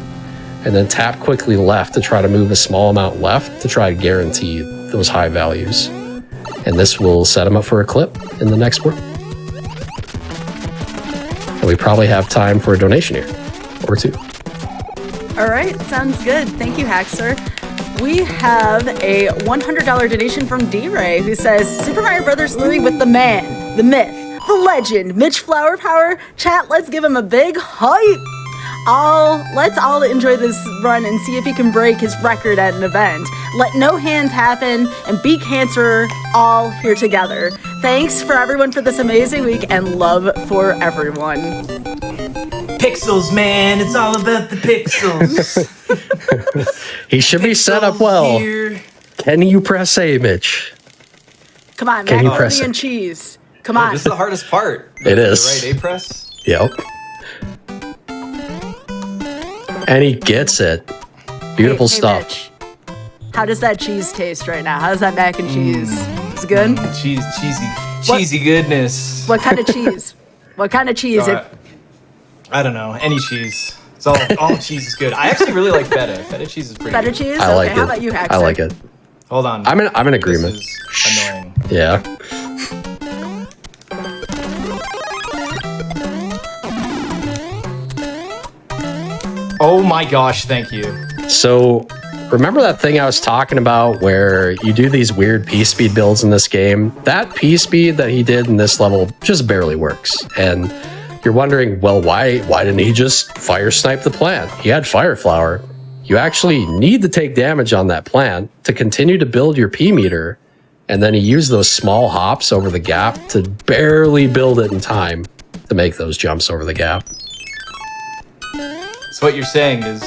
and then tap quickly left to try to move a small amount left to try to guarantee those high values. And this will set him up for a clip in the next world. And we probably have time for a donation here, or two.
All right, sounds good. Thank you, Haxor. We have a $100 donation from D-Ray, who says, Super Mario Brothers 3 with the man, the myth, the legend, mitchflowerpower. Chat, let's give him a big hype. Let's all enjoy this run and see if he can break his record at an event. Let no hands happen and beat cancer all here together. Thanks for everyone for this amazing week, and love for everyone.
Pixels, man. It's all about the pixels.
He should be set up well. Here. Can you press A, Mitch?
Come on, macaroni and cheese. Come on.
This is the hardest part.
It is.
The right A press?
Yep. And he gets it. Beautiful stuff.
Mitch, how does that cheese taste right now? How's that mac and cheese? Is it good?
Cheesy goodness.
What kind of cheese? What kind of cheese?
I don't know. Any cheese. It's all cheese is good. I actually really like feta. Feta cheese is pretty
feta
good.
Cheese?
I like it.
How about you, Haxor?
I like it.
Hold on.
I'm in agreement.
This is annoying.
Yeah.
Oh my gosh, thank you.
So, remember that thing I was talking about where you do these weird P-speed builds in this game? That P-speed that he did in this level just barely works. And you're wondering, well, why didn't he just fire snipe the plant? He had Fire Flower. You actually need to take damage on that plant to continue to build your P meter. And then he used those small hops over the gap to barely build it in time to make those jumps over the gap.
So what you're saying is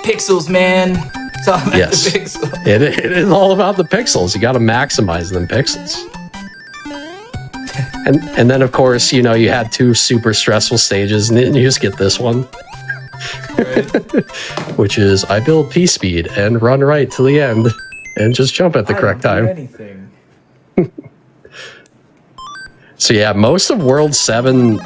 pixels, man. It's all about the pixels.
It is all about the pixels. You got to maximize them pixels. And then, of course, you had 2 super stressful stages, and then you just get this one.
Right.
Which is, I build P-speed and run right to the end and just jump at the correct
I don't do
time.
anything.
So yeah, most of World 7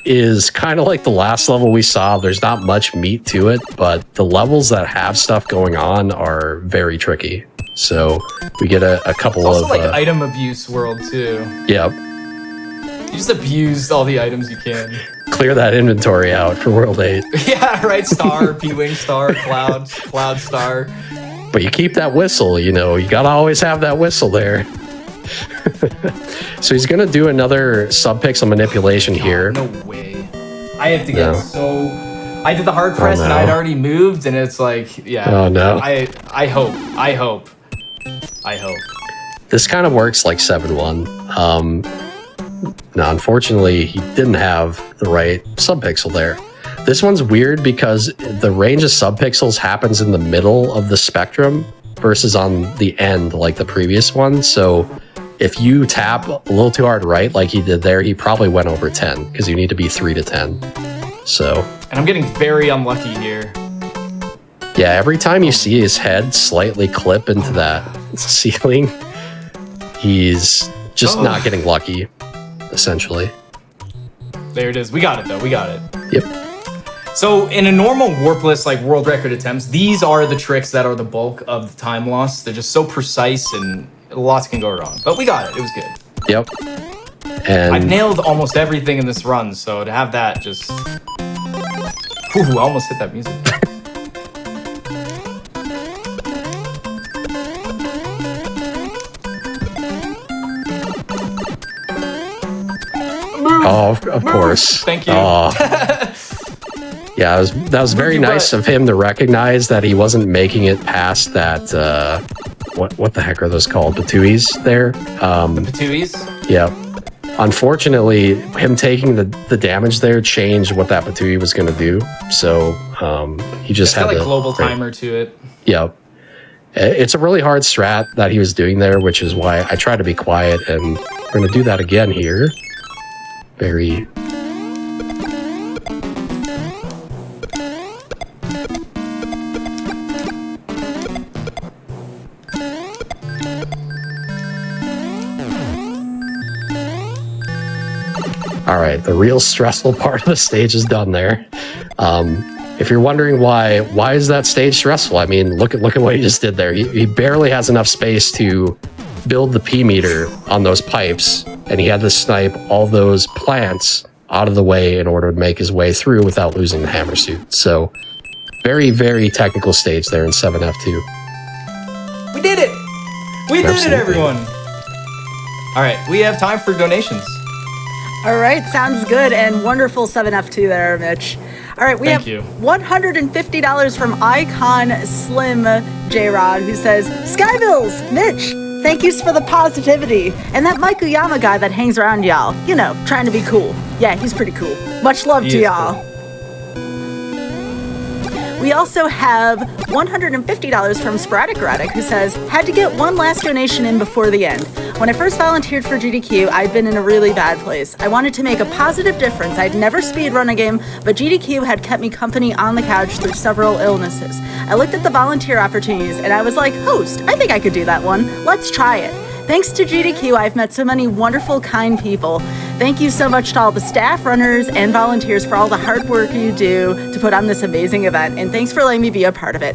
is kind of like the last level we saw. There's not much meat to it, but the levels that have stuff going on are very tricky. So we get a couple
It's also
of...
like item abuse world, too.
Yeah.
You just abused all the items you can.
Clear that inventory out for World 8.
Yeah, right. Star, P-Wing Star, Cloud Star.
But you keep that whistle, you gotta always have that whistle there. So he's gonna do another subpixel manipulation here.
No way. I have to get
No.
so... I did the hard press and
no.
I'd already moved, and it's like, yeah.
Oh, no.
I hope.
This kind of works like 7-1. Now, unfortunately, he didn't have the right subpixel there. This one's weird because the range of subpixels happens in the middle of the spectrum versus on the end like the previous one. So if you tap a little too hard right like he did there, he probably went over 10 because you need to be 3 to 10. So...
And I'm getting very unlucky here.
Yeah, every time you see his head slightly clip into that ceiling, he's just not getting lucky, essentially.
There it is. We got it, though. We got it.
Yep.
So in a normal warpless, like world record attempts, these are the tricks that are the bulk of the time loss. They're just so precise and lots can go wrong. But we got it. It was good.
Yep. And
I've nailed almost everything in this run, so to have that just... Ooh, I almost hit that music.
oh, of course.
Thank you.
Yeah, that was very nice of him to recognize that he wasn't making it past that. What the heck are those called? Batuis there.
Patuis?
Yeah. Unfortunately, him taking the damage there changed what that Batui was going to do. So he just
It's got
had
like
to,
global timer to it.
Yep. It's a really hard strat that he was doing there, which is why I try to be quiet. And we're going to do that again here. Very... All right, the real stressful part of the stage is done there. If you're wondering why is that stage stressful? I mean, look at what he just did there. He barely has enough space to build the P meter on those pipes, and he had to snipe all those plants out of the way in order to make his way through without losing the hammer suit. So, very, very technical stage there in 7F2.
We did it! We did it,
Absolutely.
everyone! All right, we have time for donations.
All right, sounds good and wonderful 7F2 there, Mitch. All right, we
Thank
have
you.
$150 from Icon Slim J-Rod, who says, Skybilz, Mitch, thank yous for the positivity. And that Mike Uyama guy that hangs around y'all, trying to be cool. Yeah, he's pretty cool. Much love
He
to
is
y'all.
cool.
We also have $150 from Sporadic Erotic, who says, had to get one last donation in before the end. When I first volunteered for GDQ, I'd been in a really bad place. I wanted to make a positive difference. I'd never speedrun a game, but GDQ had kept me company on the couch through several illnesses. I looked at the volunteer opportunities and I was like, host, I think I could do that one. Let's try it. Thanks to GDQ, I've met so many wonderful, kind people. Thank you so much to all the staff, runners, and volunteers for all the hard work you do to put on this amazing event, and thanks for letting me be a part of it.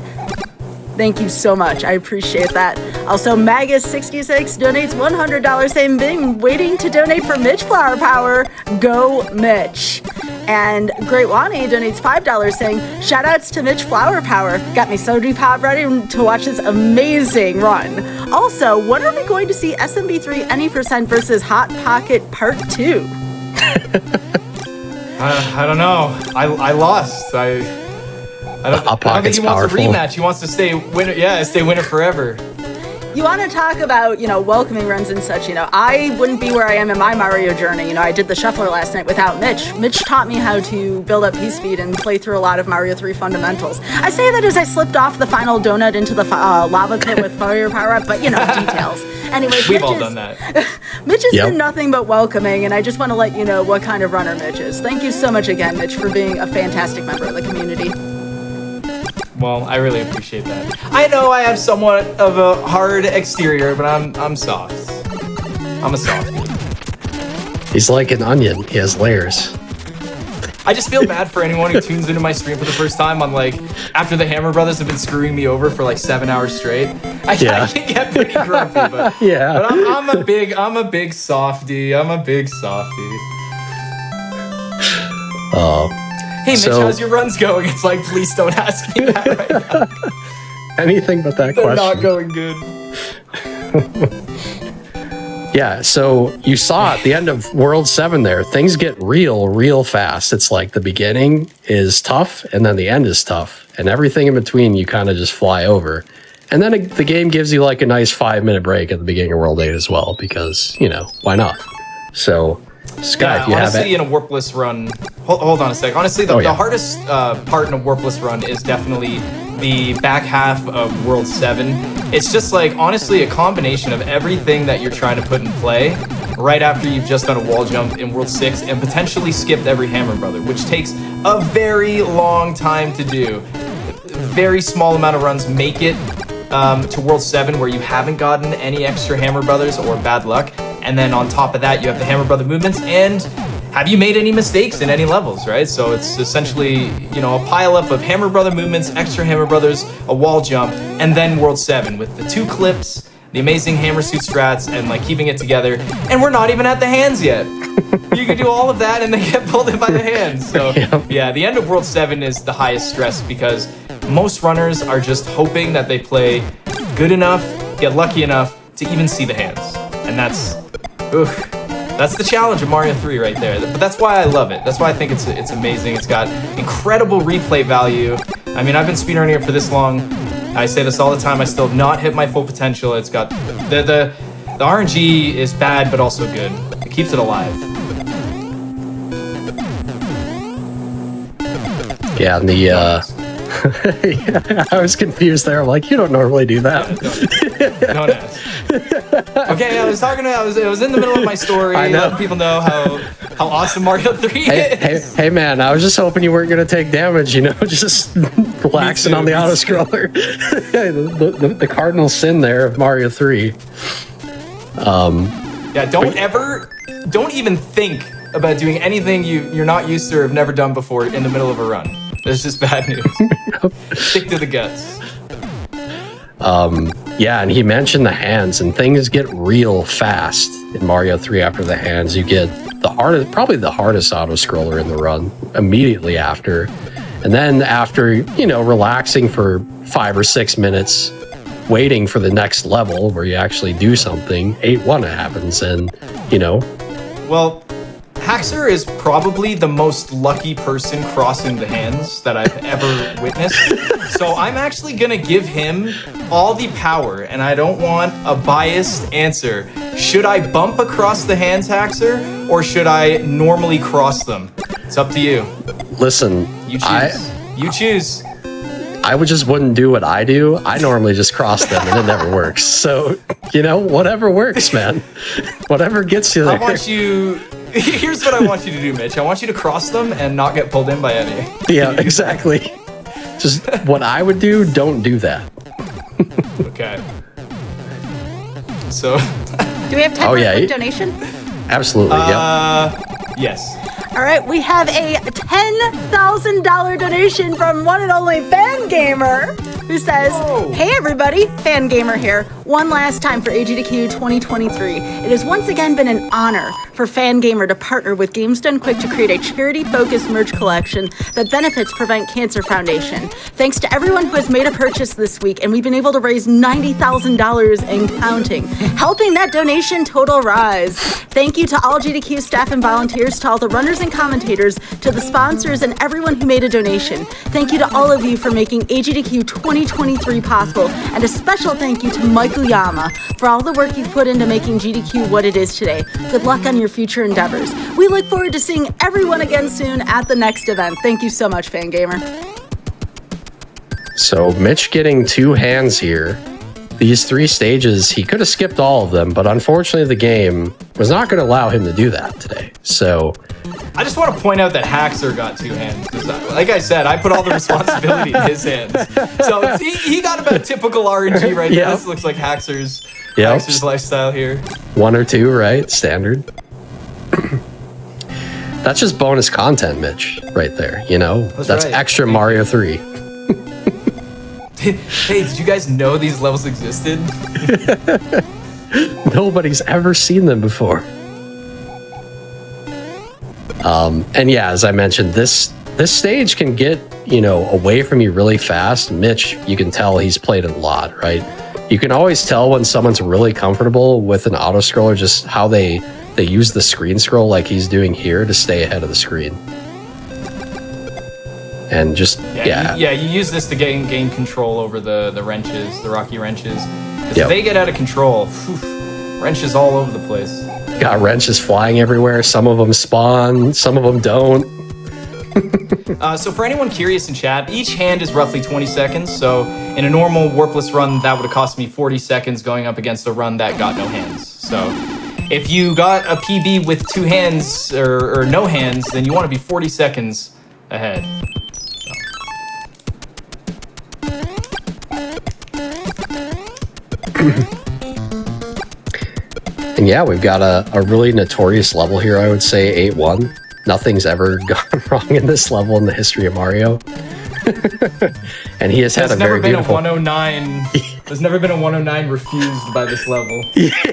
Thank you so much. I appreciate that. Also, Magus66 donates $100 saying, been waiting to donate for mitchflowerpower. Go Mitch. And Great Wani donates $5 saying, shoutouts to mitchflowerpower. Got me so pop ready to watch this amazing run. Also, when are we going to see SMB3 any percent versus Hot Pocket Part 2?
I don't know. I lost. I don't think
Pocket's
he wants
powerful.
a rematch. He wants to stay winner. Yeah, stay winner forever.
You want to talk about, welcoming runs and such, I wouldn't be where I am in my Mario journey. I did the shuffler last night without Mitch. Mitch taught me how to build up piece speed and play through a lot of Mario 3 fundamentals. I say that as I slipped off the final donut into the lava pit with fire power up, but details. Anyways,
We've all done that.
Mitch has been nothing but welcoming, and I just want to let you know what kind of runner Mitch is. Thank you so much again, Mitch, for being a fantastic member of the community.
Well, I really appreciate that. I know I have somewhat of a hard exterior, but I'm soft. I'm a softie.
He's like an onion. He has layers.
I just feel bad for anyone who tunes into my stream for the first time on after the Hammer Brothers have been screwing me over for 7 hours straight. I can get pretty grumpy, but but I'm a big softie. I'm a big softie.
Oh.
Hey Mitch, how's your runs going? It's please don't ask me that right now.
Anything but that
They're
question.
not going good.
Yeah, so you saw at the end of World 7 there, things get real fast. It's the beginning is tough, and then the end is tough. And everything in between, you kind of just fly over. And then the game gives you a nice 5-minute break at the beginning of World 8 as well, because, why not? So, Sky, if you have it.
Honestly, in a warpless run, hold on a sec. Honestly, the hardest part in a warpless run is definitely the back half of World 7. It's just honestly a combination of everything that you're trying to put in play right after you've just done a wall jump in World 6 and potentially skipped every Hammer Brother, which takes a very long time to do. Very small amount of runs make it to World 7 where you haven't gotten any extra Hammer Brothers or bad luck. And then on top of that, you have the Hammer Brother movements, and have you made any mistakes in any levels, right? So it's essentially, a pileup of Hammer Brother movements, extra Hammer Brothers, a wall jump, and then World 7 with the 2 clips, the amazing hammer suit strats, and keeping it together. And we're not even at the hands yet. You can do all of that and then get pulled in by the hands. So yeah, the end of World 7 is the highest stress because most runners are just hoping that they play good enough, get lucky enough to even see the hands. And that's the challenge of Mario 3 right there. But that's why I love it. That's why I think it's amazing. It's got incredible replay value. I mean, I've been speedrunning it for this long. I say this all the time. I still have not hit my full potential. It's got the RNG is bad, but also good. It keeps it alive.
Yeah, and I was confused there. I'm you don't normally do that.
Don't ask. Okay, I was in the middle of my story, letting people know how awesome Mario 3 is.
Hey man, I was just hoping you weren't going to take damage, just relaxing on the auto-scroller. the cardinal sin there of Mario 3.
Yeah, don't even think about doing anything you're not used to or have never done before in the middle of a run. That's just bad news. Stick to the guts.
Yeah, and he mentioned the hands, and things get real fast in Mario 3 after the hands. You get probably the hardest auto-scroller in the run immediately after. And then after, relaxing for 5 or 6 minutes, waiting for the next level where you actually do something, 8-1 happens, and,
Well, TheHaxor is probably the most lucky person crossing the hands that I've ever witnessed. So I'm actually gonna give him all the power, and I don't want a biased answer. Should I bump across the hands, TheHaxor, or should I normally cross them? It's up to you.
Listen,
You choose. You choose.
I just wouldn't do what I do. I normally just cross them, and it never works. So, whatever works, man. Whatever gets you there.
Here's what I want you to do, Mitch. I want you to cross them and not get pulled in by any.
Yeah, exactly. Just what I would do, don't do that.
Okay. So.
Do we have time for a quick donation?
Absolutely,
Yes.
All right, we have a $10,000 donation from one and only Fangamer, who says, Hey everybody, Fangamer here. One last time for AG2Q 2023. It has once again been an honor for Fangamer to partner with Games Done Quick to create a charity-focused merch collection that benefits Prevent Cancer Foundation. Thanks to everyone who has made a purchase this week, and we've been able to raise $90,000 and counting, helping that donation total rise. Thank you to all G2Q staff and volunteers, to all the runners and commentators, to the sponsors, and everyone who made a donation. Thank you to all of you for making AG2Q 2023 possible, and a special thank you to Michael Fukuyama for all the work you've put into making GDQ what it is today. Good luck on your future endeavors. We look forward to seeing everyone again soon at the next event. Thank you so much, Fangamer.
So Mitch getting 2 hands here. These 3 stages, he could have skipped all of them, but unfortunately the game was not going to allow him to do that today. So
I just want to point out that Haxor got 2 hands. 'Cause like I said, I put all the responsibility in his hands. So he got about typical RNG right there. This looks like Haxor's lifestyle here.
1 or 2, right? Standard. That's just bonus content, Mitch, right there. You know, that's
right.
extra Mario 3.
Hey, did you guys know these levels existed?
Nobody's ever seen them before. And yeah, as I mentioned, this stage can get, you know, away from you really fast. Mitch, you can tell he's played it a lot, right? You can always tell when someone's really comfortable with an auto scroller, just how they use the screen scroll like he's doing here to stay ahead of the screen. And just,
you use this to gain control over the wrenches, the rocky wrenches. Because if they get out of control, wrenches all over the place.
Got wrenches flying everywhere. Some of them spawn, some of them don't.
So for anyone curious in chat, each hand is roughly 20 seconds. So in a normal warpless run, that would have cost me 40 seconds going up against a run that got no hands. So if you got a PB with 2 hands or no hands, then you want to be 40 seconds ahead.
And yeah, we've got a really notorious level here, I would say, 8-1. Nothing's ever gone wrong in this level in the history of Mario. And he has had a very beautiful...
There's never been a 109 refused by this level,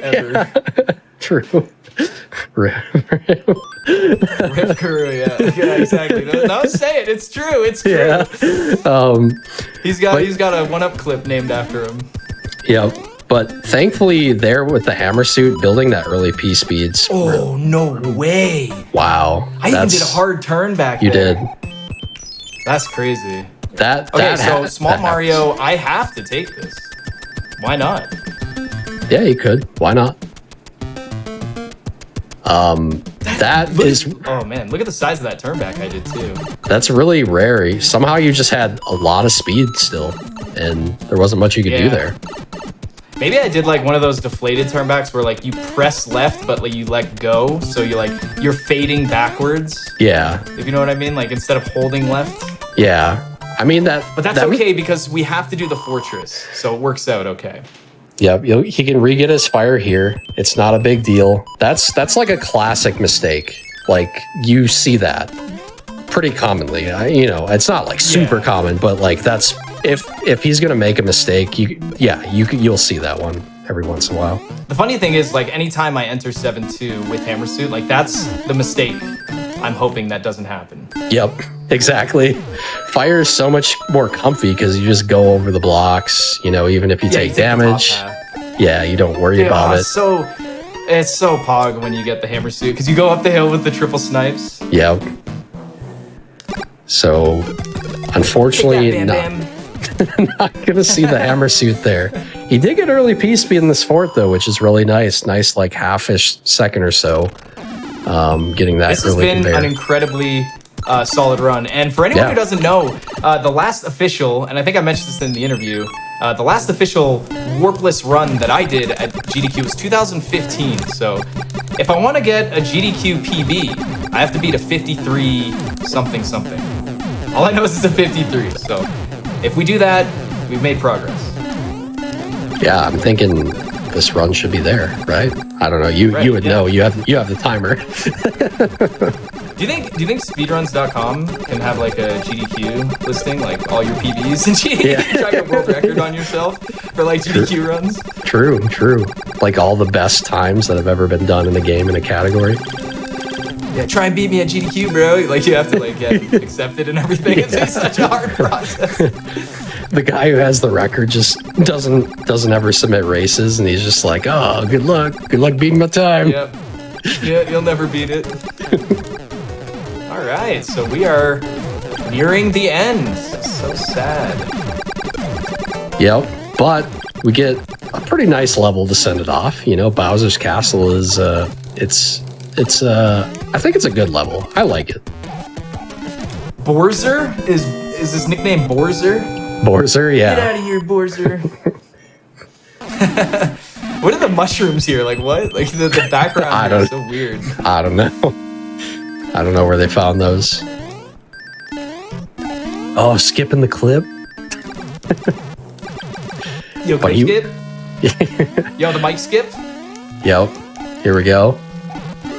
ever.
True.
Rip Guru, yeah, exactly. No, say it. It's true. It's true.
Yeah.
He's got a 1-up clip named after him.
Yep. But thankfully, there with the hammer suit, building that early P speeds.
Oh, no way.
Wow.
I even did a hard turn back
there. You did.
That's crazy.
So
Small Mario, I have to take this. Why not?
Yeah, you could. Why not? Oh man,
look at the size of that turn back I did too.
That's really rare. Somehow you just had a lot of speed still, and there wasn't much you could do there.
Maybe I did like one of those deflated turnbacks where like you press left but like you let go, so you're fading backwards.
Yeah.
If you know what I mean, like instead of holding left.
Yeah. I mean that.
But that's okay because we have to do the fortress, so it works out okay.
Yep, he can re-get his fire here. It's not a big deal. That's like a classic mistake. Like you see that pretty commonly. You know, it's not like super common, but like that's if he's gonna make a mistake, you'll see that one every once in a while.
The funny thing is, like anytime I enter 7-2 with hammer suit, like that's the mistake. I'm hoping that doesn't happen.
Yep, exactly. Fire is so much more comfy because you just go over the blocks, you know, even if you take damage. Yeah, you don't worry about it.
So it's so pog when you get the hammer suit because you go up the hill with the triple snipes.
Yep. So unfortunately, not gonna see the hammer suit there. He did get early P speed in this fort though, which is really nice. Nice like half-ish second or so. Getting that
this has been an incredibly solid run. And for anyone who doesn't know, the last official, and I think I mentioned this in the interview, the last official warpless run that I did at GDQ was 2015. So if I want to get a GDQ PB, I have to beat a 53 something something. All I know is it's a 53. So if we do that, we've made progress.
Yeah, I'm thinking this run should be there, right? I don't know. You would know. You have the timer.
Do you think speedruns.com can have like a GDQ listing, like all your PBs and GDQ, try a world record on yourself for like GDQ runs?
True. Like all the best times that have ever been done in a game in a category.
Yeah, try and beat me at GDQ, bro. Like you have to like get accepted and everything. It's like such a hard process.
The guy who has the record just doesn't ever submit races, and he's just like, oh, good luck beating my time.
Yep. Yeah, you'll never beat it. All right, so we are nearing the end. So sad.
Yep, but we get a pretty nice level to send it off. You know, Bowser's Castle is I think it's a good level. I like it.
Borzer is his nickname Borzer?
Borzer, yeah.
Get out of here, Borzer. What are the mushrooms here? Like what? Like the background is so weird.
I don't know. I don't know where they found those. Oh, skipping the clip.
Yo, clip skip? Yo, the mic skip?
Yep. Here we go.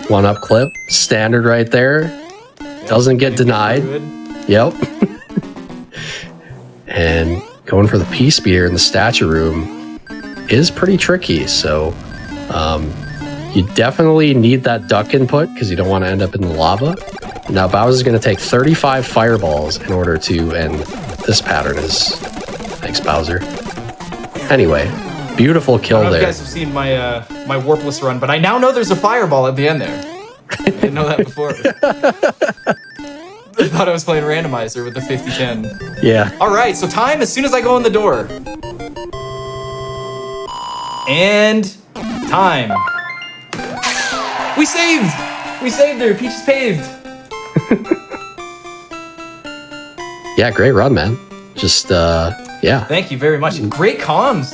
1-up clip. Standard right there. Yep. Doesn't get denied. Yep. And going for the Peace Speeder in the statue room is pretty tricky. So you definitely need that duck input because you don't want to end up in the lava. Now Bowser's going to take 35 fireballs in order to end this pattern. Thanks, Bowser. Anyway, beautiful kill there. I don't know if you guys have
seen my my warpless run, but I now know there's a fireball at the end there. I didn't know that before. I thought I was playing randomizer with the 50-10.
Yeah.
All right, so time as soon as I go in the door. And time. We saved! We saved her. Peach is paved.
Yeah, great run, man. Just, yeah.
Thank you very much. Great comms.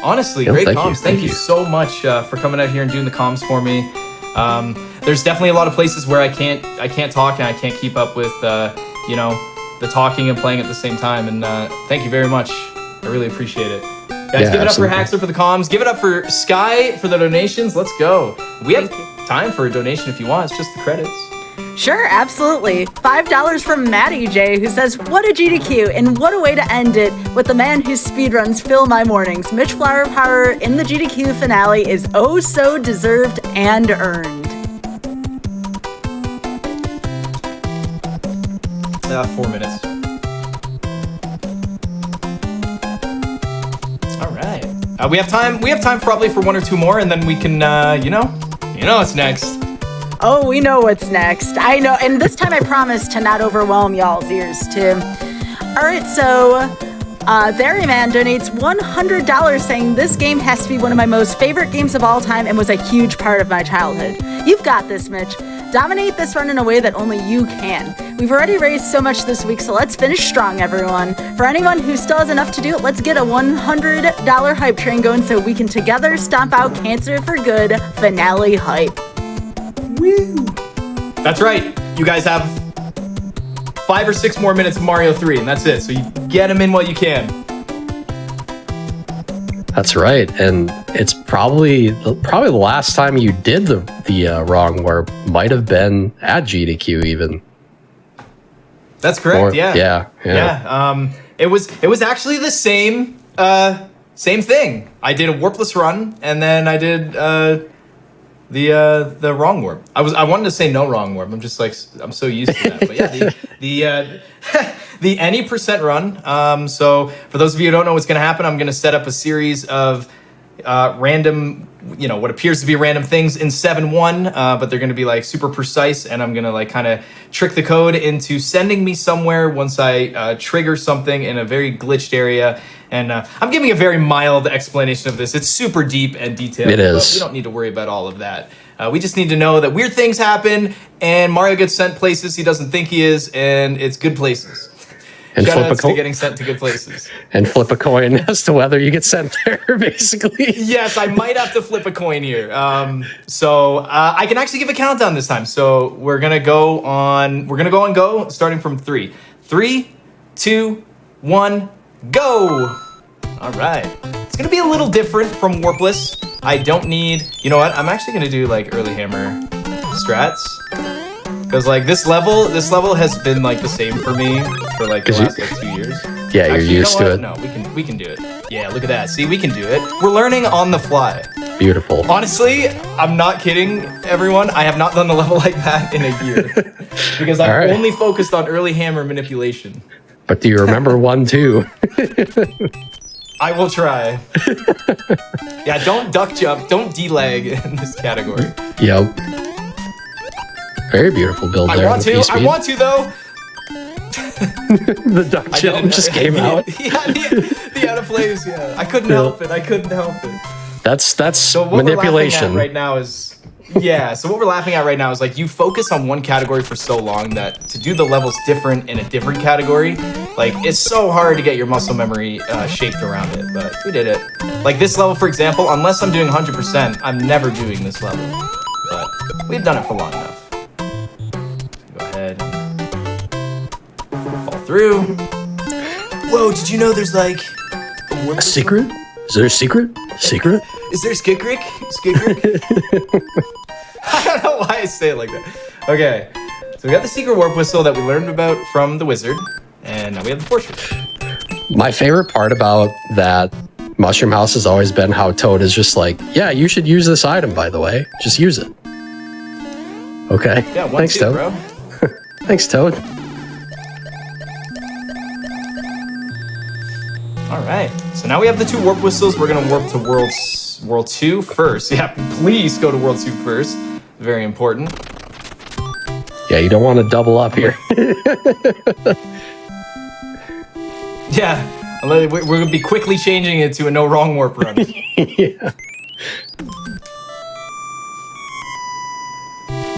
Honestly, great comms. Thank you so much for coming out here and doing the comms for me. There's definitely a lot of places where I can't talk and I can't keep up with, you know, the talking and playing at the same time. And thank you very much. I really appreciate it. Guys, give it up for TheHaxor for the comms. Give it up for Sky for the donations. Let's go. We have time for a donation if you want. It's just the credits.
Sure, absolutely. $5 from Maddie J, who says, what a GDQ, and what a way to end it with the man whose speedruns fill my mornings. mitchflowerpower in the GDQ finale is oh so deserved and earned.
4 minutes. All right. We have time. We have time probably for 1 or 2 more, and then we can, you know what's next.
Oh, we know what's next. I know, and this time I promise to not overwhelm y'all's ears too. All right, so Theryman donates $100 saying this game has to be one of my most favorite games of all time and was a huge part of my childhood. You've got this, Mitch. Dominate this run in a way that only you can. We've already raised so much this week, so let's finish strong, everyone. For anyone who still has enough to do it, let's get a $100 hype train going so we can together stomp out cancer for good finale hype.
Woo! That's right. You guys have 5 or 6 more minutes of Mario 3, and that's it. So you get them in while you can.
That's right, and it's probably the last time you did the wrong warp might have been at GDQ even.
That's correct.
Yeah.
It was actually the same thing. I did a warpless run, and then I did the wrong warp. I wanted to say no wrong warp. I'm just like I'm so used to that. But yeah, the any percent run. So for those of you who don't know what's going to happen, I'm going to set up a series of random, what appears to be random things in 7-1, but they're going to be like super precise, and I'm going to like kind of trick the code into sending me somewhere once I trigger something in a very glitched area. And I'm giving a very mild explanation of this. It's super deep and detailed.
It is.
But we don't need to worry about all of that. We just need to know that weird things happen, and Mario gets sent places he doesn't think he is, and it's good places.
And
Shout-outs to getting sent to good places.
And flip a coin as to whether you get sent there, basically.
Yes, I might have to flip a coin here. So I can actually give a countdown this time. So we're gonna go on go, starting from 3. 3, 2, 1, go! All right. It's gonna be a little different from Warpless. I don't need, you know what? I'm actually gonna do like early hammer strats. Because like this level has been like the same for me for like the last like 2 years.
Yeah, you're used to it.
No, we can do it. Yeah, look at that. See, we can do it. We're learning on the fly.
Beautiful.
Honestly, I'm not kidding, everyone. I have not done the level like that in a year because I'm only focused on early hammer manipulation.
But do you remember 1, 2?
I will try. Yeah, don't duck jump, don't D-leg in this category.
Yep. Very beautiful build there.
I want to though.
The duck jump just came out.
Yeah, the out of plays. Yeah, I couldn't help it.
That's
So what
manipulation.
we're laughing at right now is, yeah. So what we're laughing at right now is like you focus on one category for so long that to do the levels different in a different category, like it's so hard to get your muscle memory shaped around it. But we did it. Like this level, for example, unless I'm doing 100%, I'm never doing this level. But we've done it for long enough. Go ahead, fall through. Whoa! Did you know there's like
A secret? Is there a secret? Secret?
Is there Skikrik? I don't know why I say it like that. Okay, so we got the secret warp whistle that we learned about from the wizard, and now we have the fortress.
My favorite part about that mushroom house has always been how Toad is just like, yeah, you should use this item, by the way. Just use it. Okay.
Yeah,
Thanks, Toad.
bro.
Thanks, Toad.
All right, so now we have the 2 warp whistles. We're gonna warp to World 2 first. Yeah, please go to World 2 first. Very important.
Yeah, you don't want to double up here.
Yeah, we're gonna be quickly changing it to a no wrong warp run.
Yeah.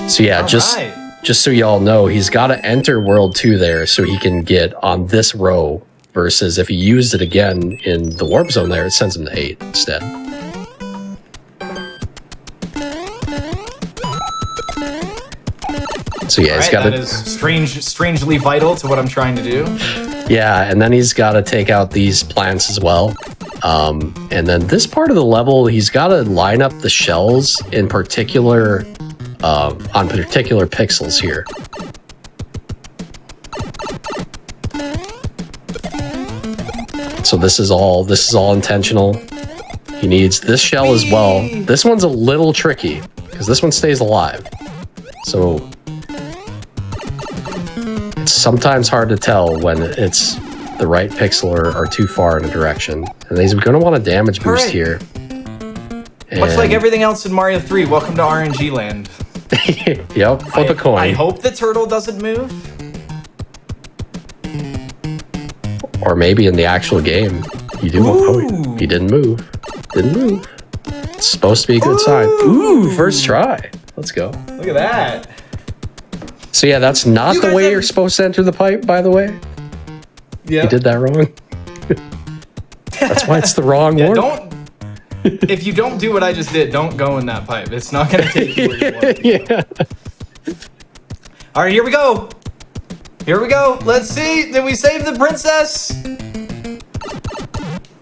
So yeah,
All
just
right.
so y'all know, he's got to enter World 2 there so he can get on this row, versus if he used it again in the warp zone there, it sends him to 8 instead. So yeah, he's got
that
to...
is strangely vital to what I'm trying to do.
Yeah, and then he's got to take out these plants as well. And then this part of the level, he's got to line up the shells in particular, on particular pixels here. So this is all intentional. He needs this shell as well. This one's a little tricky because this one stays alive. So it's sometimes hard to tell when it's the right pixel or too far in a direction. And he's going to want a damage boost here.
Much like everything else in Mario 3, welcome to RNG land.
Yep, flip a coin.
I hope the turtle doesn't move.
Or maybe in the actual game, you do. Oh, he didn't move. Didn't move. It's supposed to be a good sign. Ooh, first try. Let's go.
Look at that.
So yeah, that's not the way you're supposed to enter the pipe, by the way.
Yeah.
You did that wrong. That's why it's the wrong warp.
If you don't do what I just did, don't go in that pipe. It's not going to take you where you want to.
Yeah.
All right, here we go. Here we go. Let's see. Did we save the princess?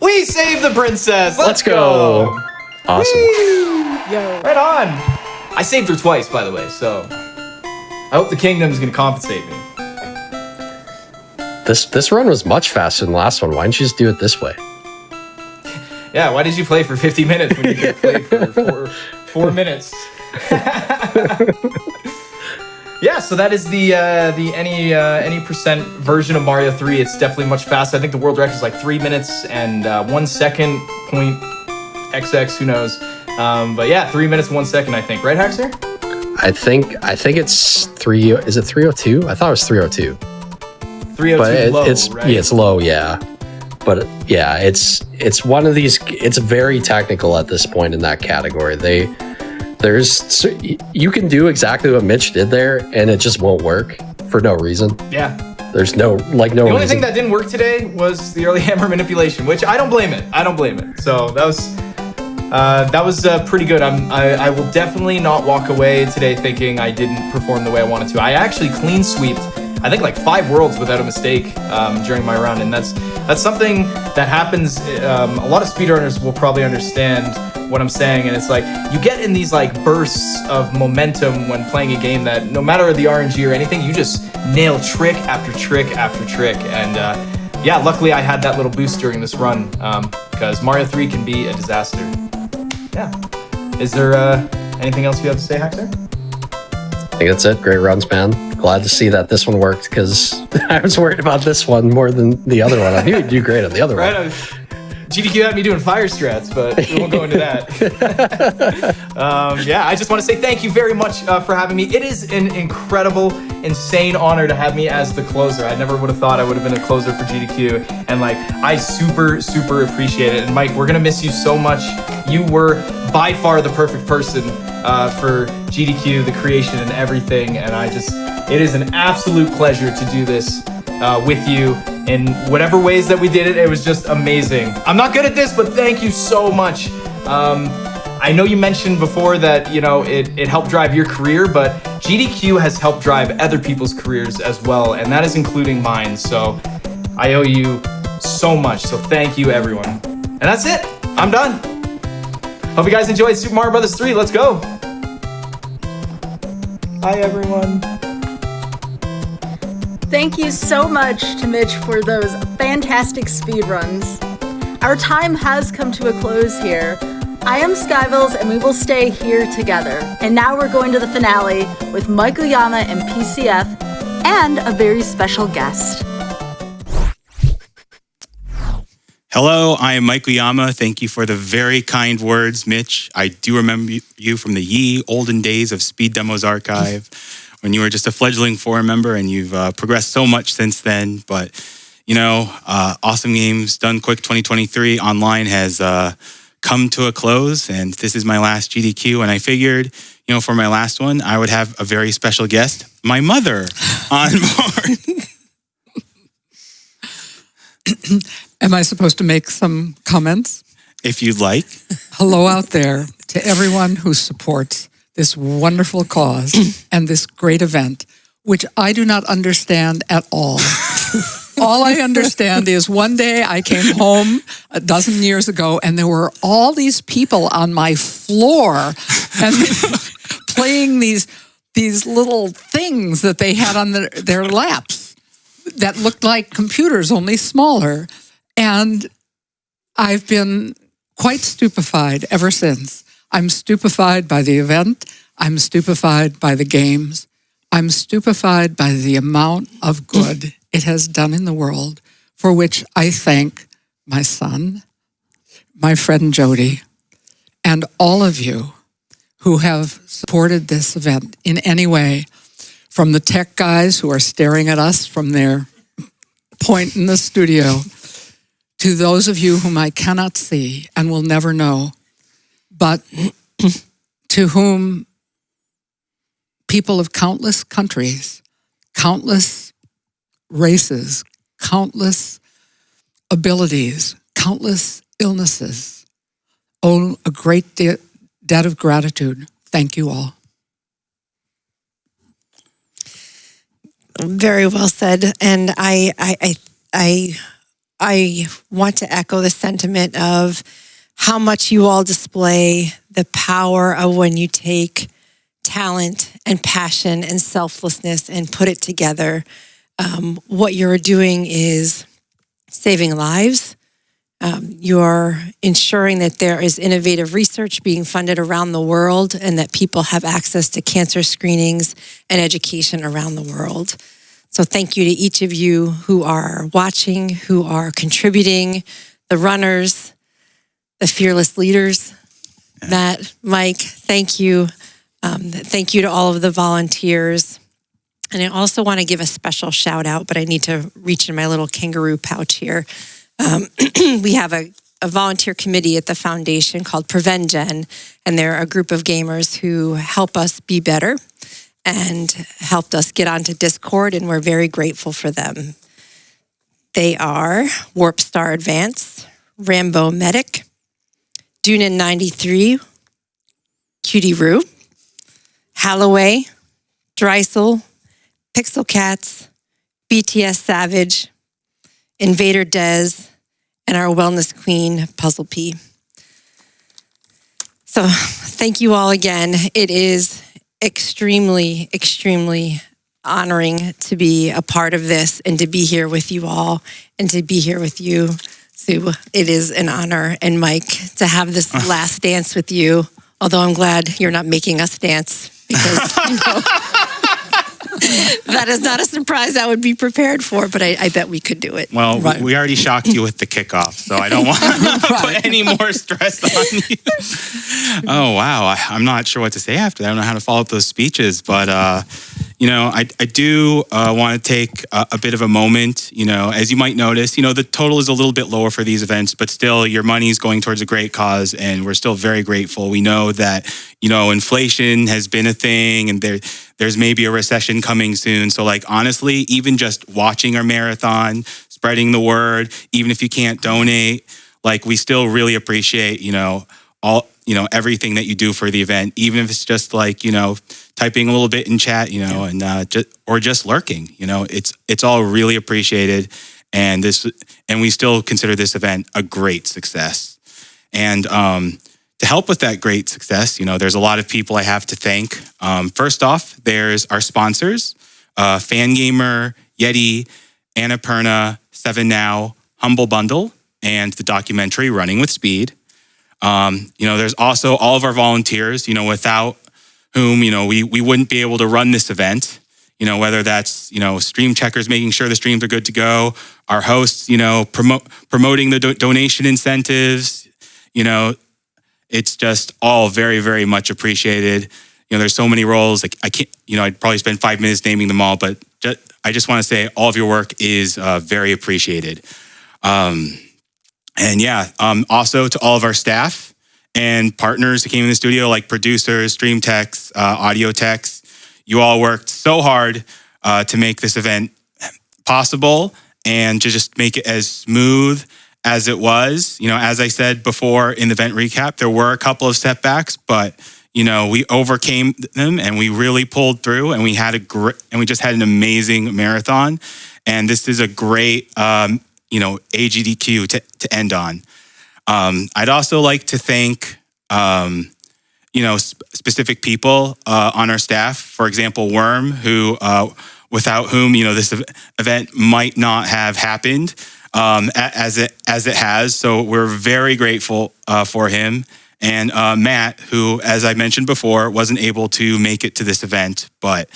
We saved the princess. Let's go.
Awesome.
Yo.
Right on. I saved her twice, by the way, so I hope the kingdom's going to compensate me.
This run was much faster than the last one. Why didn't you just do it this way?
Yeah, why did you play for 50 minutes when you could play for 4 minutes? Yeah, so that is the any percent version of Mario 3. It's definitely much faster. I think the world record is like 3 minutes and 1 second point XX. Who knows? But yeah, 3 minutes 1 second. I think, right, Haxor?
I think it's 3. Is it 302? I thought it was 302.
302
But
low,
it's
right?
yeah, it's low. Yeah, but yeah, it's one of these. It's very technical at this point in that category. You can do exactly what Mitch did there, and it just won't work for no reason.
Yeah.
There's no
The only
reason.
thing that didn't work today was the early hammer manipulation, which I don't blame it. So that was pretty good. I will definitely not walk away today thinking I didn't perform the way I wanted to. I actually clean sweeped, I think, like 5 worlds without a mistake during my run, and that's something that happens. A lot of speedrunners will probably understand what I'm saying, and it's like you get in these like bursts of momentum when playing a game that no matter the RNG or anything, you just nail trick after trick after trick. And yeah, luckily I had that little boost during this run because Mario 3 can be a disaster. Yeah. Is there anything else you have to say, Haxor?
I think that's it. Great runs, man. Glad to see that this one worked because I was worried about this one more than the other one. I knew you'd do great on the other one.
GDQ had me doing fire strats, but we won't go into that. Yeah, I just want to say thank you very much for having me. It is an incredible, insane honor to have me as the closer. I never would have thought I would have been a closer for GDQ, and like I super appreciate it. And Mike, we're gonna miss you so much. You were by far the perfect person for GDQ, the creation and everything, and it is an absolute pleasure to do this with you in whatever ways that we did it. It was just amazing. I'm not good at this, but thank you so much. I know you mentioned before that, it helped drive your career, but GDQ has helped drive other people's careers as well, and that is including mine. So I owe you so much. So thank you, everyone. And that's it. I'm done. Hope you guys enjoyed Super Mario Bros. 3. Let's go. Hi, everyone.
Thank you so much to Mitch for those fantastic speed runs. Our time has come to a close here. I am Skybilz, and we will stay here together. And now we're going to the finale with Mike Uyama and PCF and a very special guest.
Hello, I am Mike Uyama. Thank you for the very kind words, Mitch. I do remember you from the ye olden days of Speed Demos Archive, when you were just a fledgling forum member, and you've progressed so much since then. But, Awesome Games Done Quick 2023 online has come to a close, and this is my last GDQ, and I figured, for my last one, I would have a very special guest, my mother, on board.
Am I supposed to make some comments?
If you'd like.
Hello out there to everyone who supports this wonderful cause and this great event, which I do not understand at all. All I understand is one day I came home a dozen years ago and there were all these people on my floor and playing these little things that they had on their laps that looked like computers, only smaller. And I've been quite stupefied ever since. I'm stupefied by the event. I'm stupefied by the games. I'm stupefied by the amount of good it has done in the world, for which I thank my son, my friend Jody, and all of you who have supported this event in any way, from the tech guys who are staring at us from their point in the studio, to those of you whom I cannot see and will never know, but to whom people of countless countries, countless races, countless abilities, countless illnesses owe a great debt of gratitude. Thank you all.
Very well said. And I want to echo the sentiment of how much you all display the power of when you take talent and passion and selflessness and put it together. What you're doing is saving lives. You're ensuring that there is innovative research being funded around the world and that people have access to cancer screenings and education around the world. So thank you to each of you who are watching, who are contributing, the runners, the fearless leaders. Matt, Mike, thank you. Thank you to all of the volunteers. And I also want to give a special shout out, but I need to reach in my little kangaroo pouch here. We have a volunteer committee at the foundation called PreventGen, and they're a group of gamers who help us be better and helped us get onto Discord, and we're very grateful for them. They are Warp Star Advance, Rambo Medic, Dunin 93, Cutie Roo, Halloway, Dreisel, Pixel Cats, BTS Savage, Invader Dez, and our wellness queen, Puzzle P. So thank you all again. It is extremely, extremely honoring to be a part of this and to be here with you all and to be here with you, Sue. It is an honor. And Mike, to have this last dance with you, although I'm glad you're not making us dance because, That is not a surprise I would be prepared for, but I bet we could do it.
Well,
Right.
we already shocked you with the kickoff, so I don't want to put any more stress on you. Oh, wow. I'm not sure what to say after that. I don't know how to follow up those speeches, but, I do want to take a bit of a moment. As you might notice, the total is a little bit lower for these events, but still your money is going towards a great cause, and we're still very grateful. We know that, inflation has been a thing, and there's maybe a recession coming soon. So honestly, even just watching our marathon, spreading the word, even if you can't donate, we still really appreciate, all, everything that you do for the event, even if it's just typing a little bit in chat, or just lurking, it's all really appreciated. And we still consider this event a great success. And, to help with that great success, there's a lot of people I have to thank. First off, there's our sponsors, Fangamer, Yeti, Annapurna, 7Now, Humble Bundle, and the documentary Running with Speed. There's also all of our volunteers, without whom, we wouldn't be able to run this event. Whether that's, stream checkers, making sure the streams are good to go, our hosts, promoting the donation incentives, it's just all very, very much appreciated. There's so many roles. I can't, I'd probably spend 5 minutes naming them all, but I just want to say all of your work is very appreciated. Also to all of our staff and partners who came in the studio, like producers, stream techs, audio techs. You all worked so hard to make this event possible and to just make it as smooth as it was. As I said before in the event recap, there were a couple of setbacks, but we overcame them and we really pulled through, and we just had an amazing marathon. And this is a great AGDQ to end on. I'd also like to thank specific people on our staff. For example, Worm, who without whom this event might not have happened as it has. So we're very grateful for him. And Matt, who, as I mentioned before, wasn't able to make it to this event, but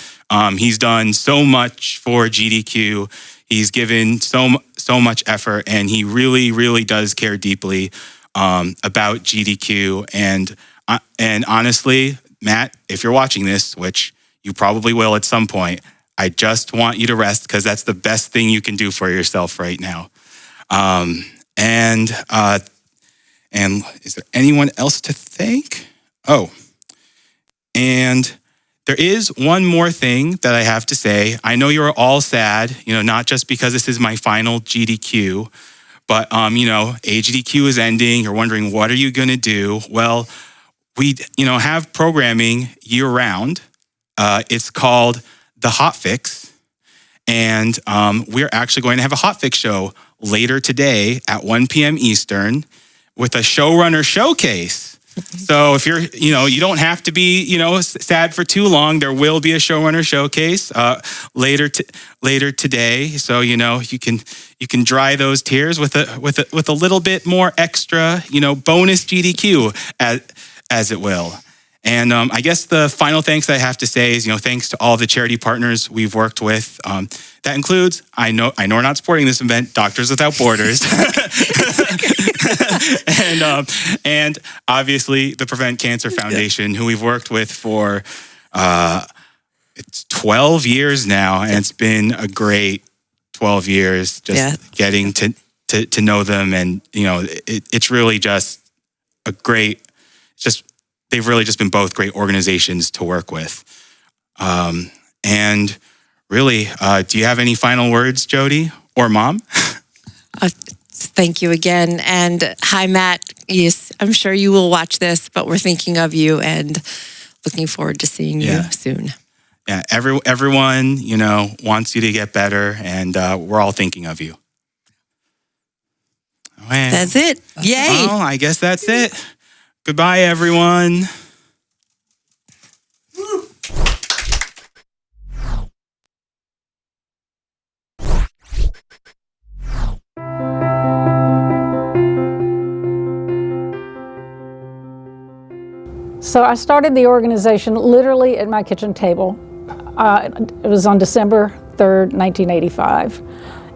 he's done so much for GDQ. He's given so much effort, and he really, really does care deeply about GDQ. And honestly, Matt, if you're watching this, which you probably will at some point, I just want you to rest, because that's the best thing you can do for yourself right now. And is there anyone else to thank? Oh, and there is one more thing that I have to say. I know you're all sad, not just because this is my final GDQ, but, AGDQ is ending. You're wondering, what are you going to do? Well, we, have programming year round. It's called The Hot Fix. And we're actually going to have a Hot Fix show later today at 1 p.m. Eastern with a showrunner showcase. So if you're, you don't have to be, sad for too long. There will be a showrunner showcase later today. So you can dry those tears with a little bit more extra, bonus GDQ as it will. And I guess the final thanks I have to say is, thanks to all the charity partners we've worked with. That includes, I know we're not supporting this event, Doctors Without Borders. and obviously the Prevent Cancer Foundation, who we've worked with for it's 12 years now, and it's been a great 12 years just getting to know them. And it's really just a great, they've really just been both great organizations to work with. And really, do you have any final words, Jody or Mom?
Thank you again. And hi, Matt. Yes, I'm sure you will watch this, but we're thinking of you and looking forward to seeing you soon.
Yeah, everyone, wants you to get better, and we're all thinking of you. Well,
that's it. Yay.
Well, I guess that's it. Goodbye, everyone.
So I started the organization literally at my kitchen table. It was on December 3rd, 1985.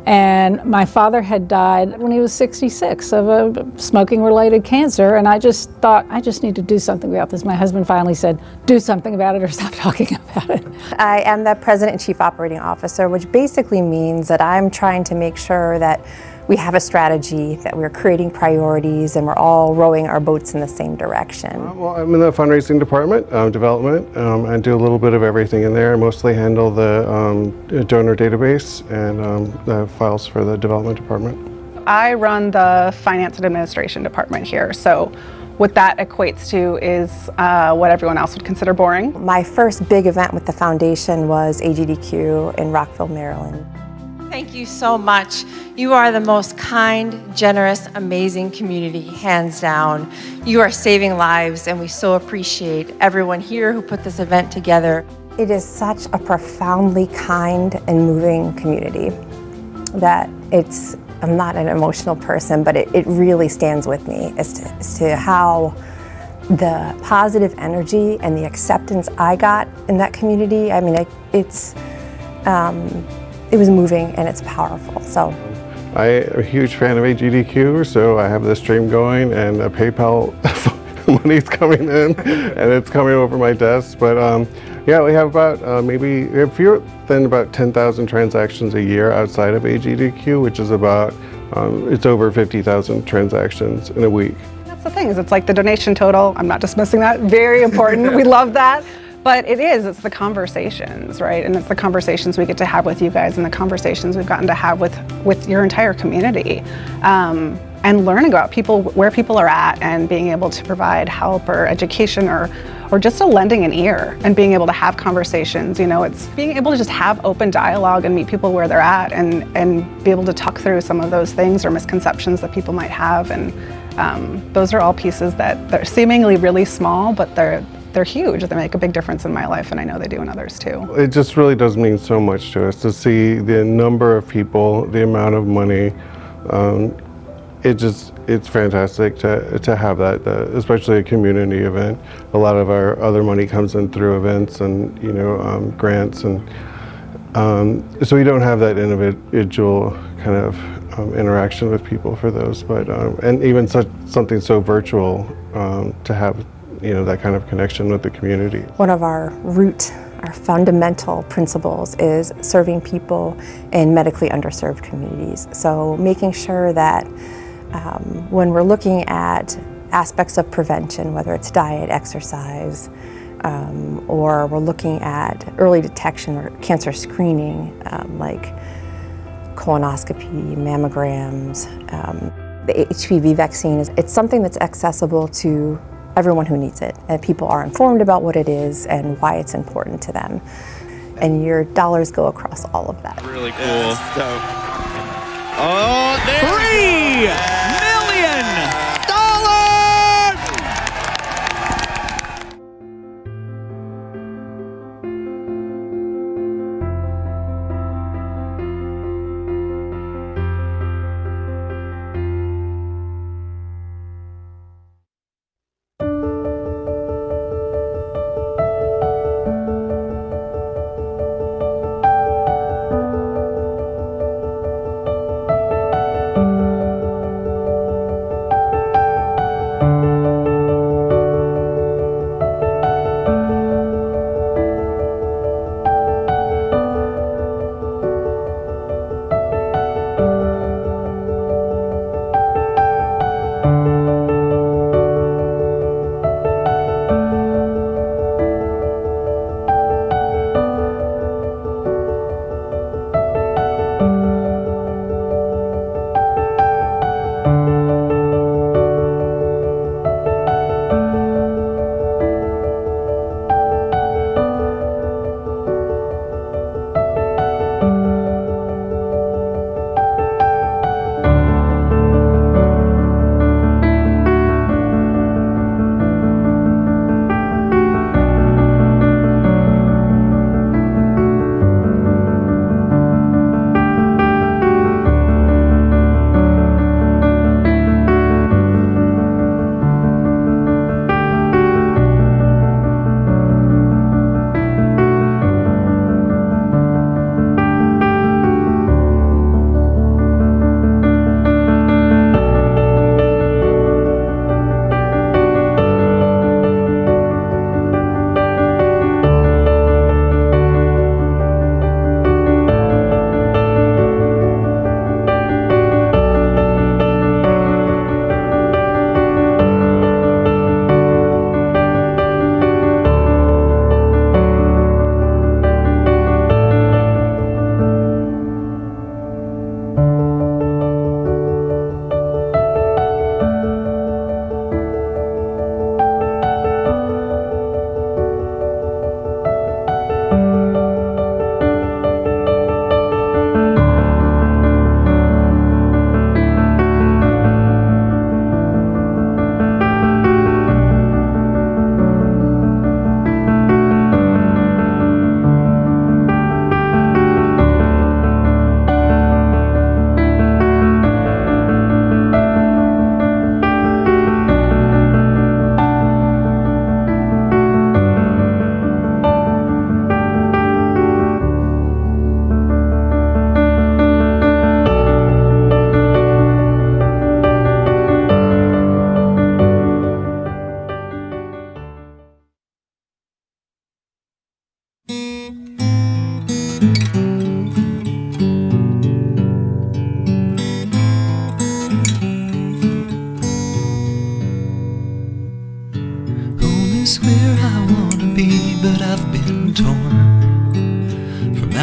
And my father had died when he was 66 of a smoking-related cancer, and I just thought, I just need to do something about this. My husband finally said, do something about it or stop talking about it.
I am the President and Chief Operating Officer, which basically means that I'm trying to make sure that we have a strategy, that we're creating priorities, and we're all rowing our boats in the same direction.
Well, I'm in the fundraising department, development. I do a little bit of everything in there. I mostly handle the donor database and the files for the development department.
I run the finance and administration department here, so what that equates to is what everyone else would consider boring.
My first big event with the foundation was AGDQ in Rockville, Maryland.
Thank you so much. You are the most kind, generous, amazing community, hands down. You are saving lives, and we so appreciate everyone here who put this event together.
It is such a profoundly kind and moving community that I'm not an emotional person, but it really stands with me as to how the positive energy and the acceptance I got in that community. I mean, it was moving and it's powerful. So
I am a huge fan of AGDQ, so I have this stream going and a PayPal money's coming in and it's coming over my desk. But yeah, we have about we have fewer than about 10,000 transactions a year outside of AGDQ, which is about, it's over 50,000 transactions in a week.
That's the thing, is it's like the donation total, I'm not dismissing that, very important, we love that. But it's the conversations, right? And it's the conversations we get to have with you guys and the conversations we've gotten to have with your entire community. And learning about where people are at and being able to provide help or education or just a lending an ear and being able to have conversations. You know, it's being able to just have open dialogue and meet people where they're at and be able to talk through some of those things or misconceptions that people might have. And those are all pieces that they're seemingly really small, but they're huge. They make a big difference in my life, and I know they do in others too.
It just really does mean so much to us to see the number of people, the amount of money. It's fantastic to have that, especially a community event. A lot of our other money comes in through events and grants, and so we don't have that individual kind of interaction with people for those. But and even something so virtual to have that kind of connection with the community.
one of our fundamental principles is serving people in medically underserved communities. So making sure that when we're looking at aspects of prevention, whether it's diet, exercise, or we're looking at early detection or cancer screening, like colonoscopy, mammograms, the HPV vaccine, it's something that's accessible to everyone who needs it, and people are informed about what it is and why it's important to them. And your dollars go across all of that.
Really cool. $3 million!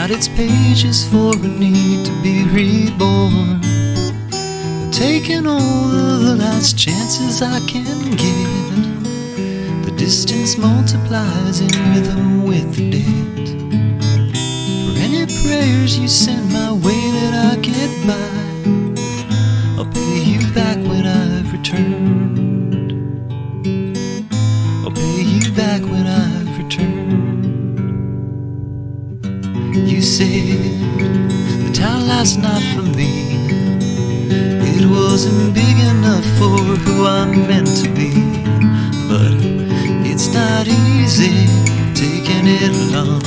write its pages for a need to be reborn. Taking all of the last chances I can get, the distance multiplies in rhythm with the debt. For any prayers you send my way that I get by, I'll pay you back when I've returned. I'll pay you back when I've returned. You said the town last night for me, it wasn't big enough for who I'm meant to be. But it's not easy taking it along.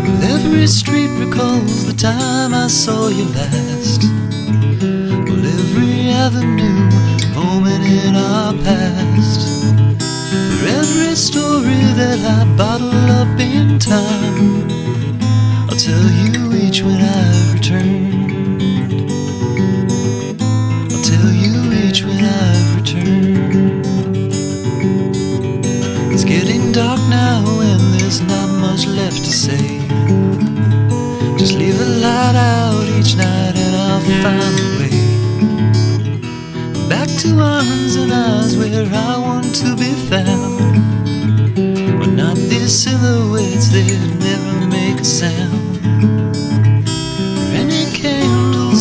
Well, every street recalls the time I saw you last. Well, every avenue, moment in our past. For every story that I bottle up in time, I'll tell you each when I've returned. Tell you each when I've returned. It's getting dark now and there's not much left to say. Just leave the light out each night and I'll find a way back to arms and eyes where I want to be found. But not these silhouettes that never make a sound.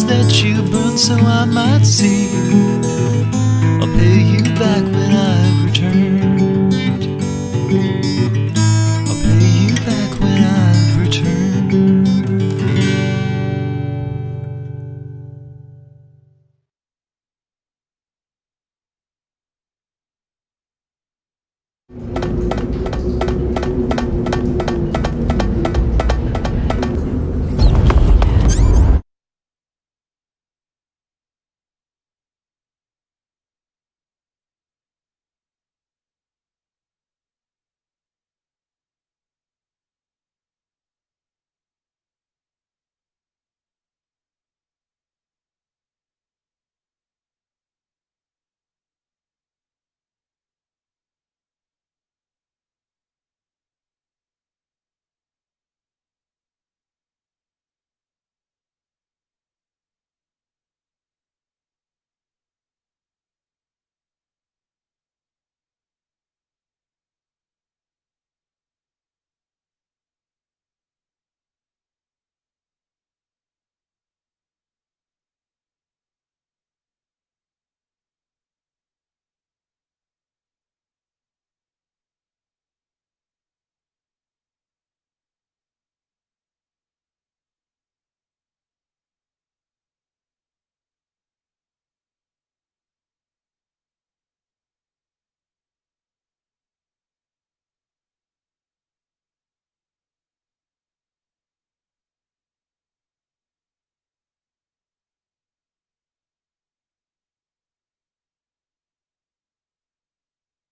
That you burn so I might see, I'll pay you back when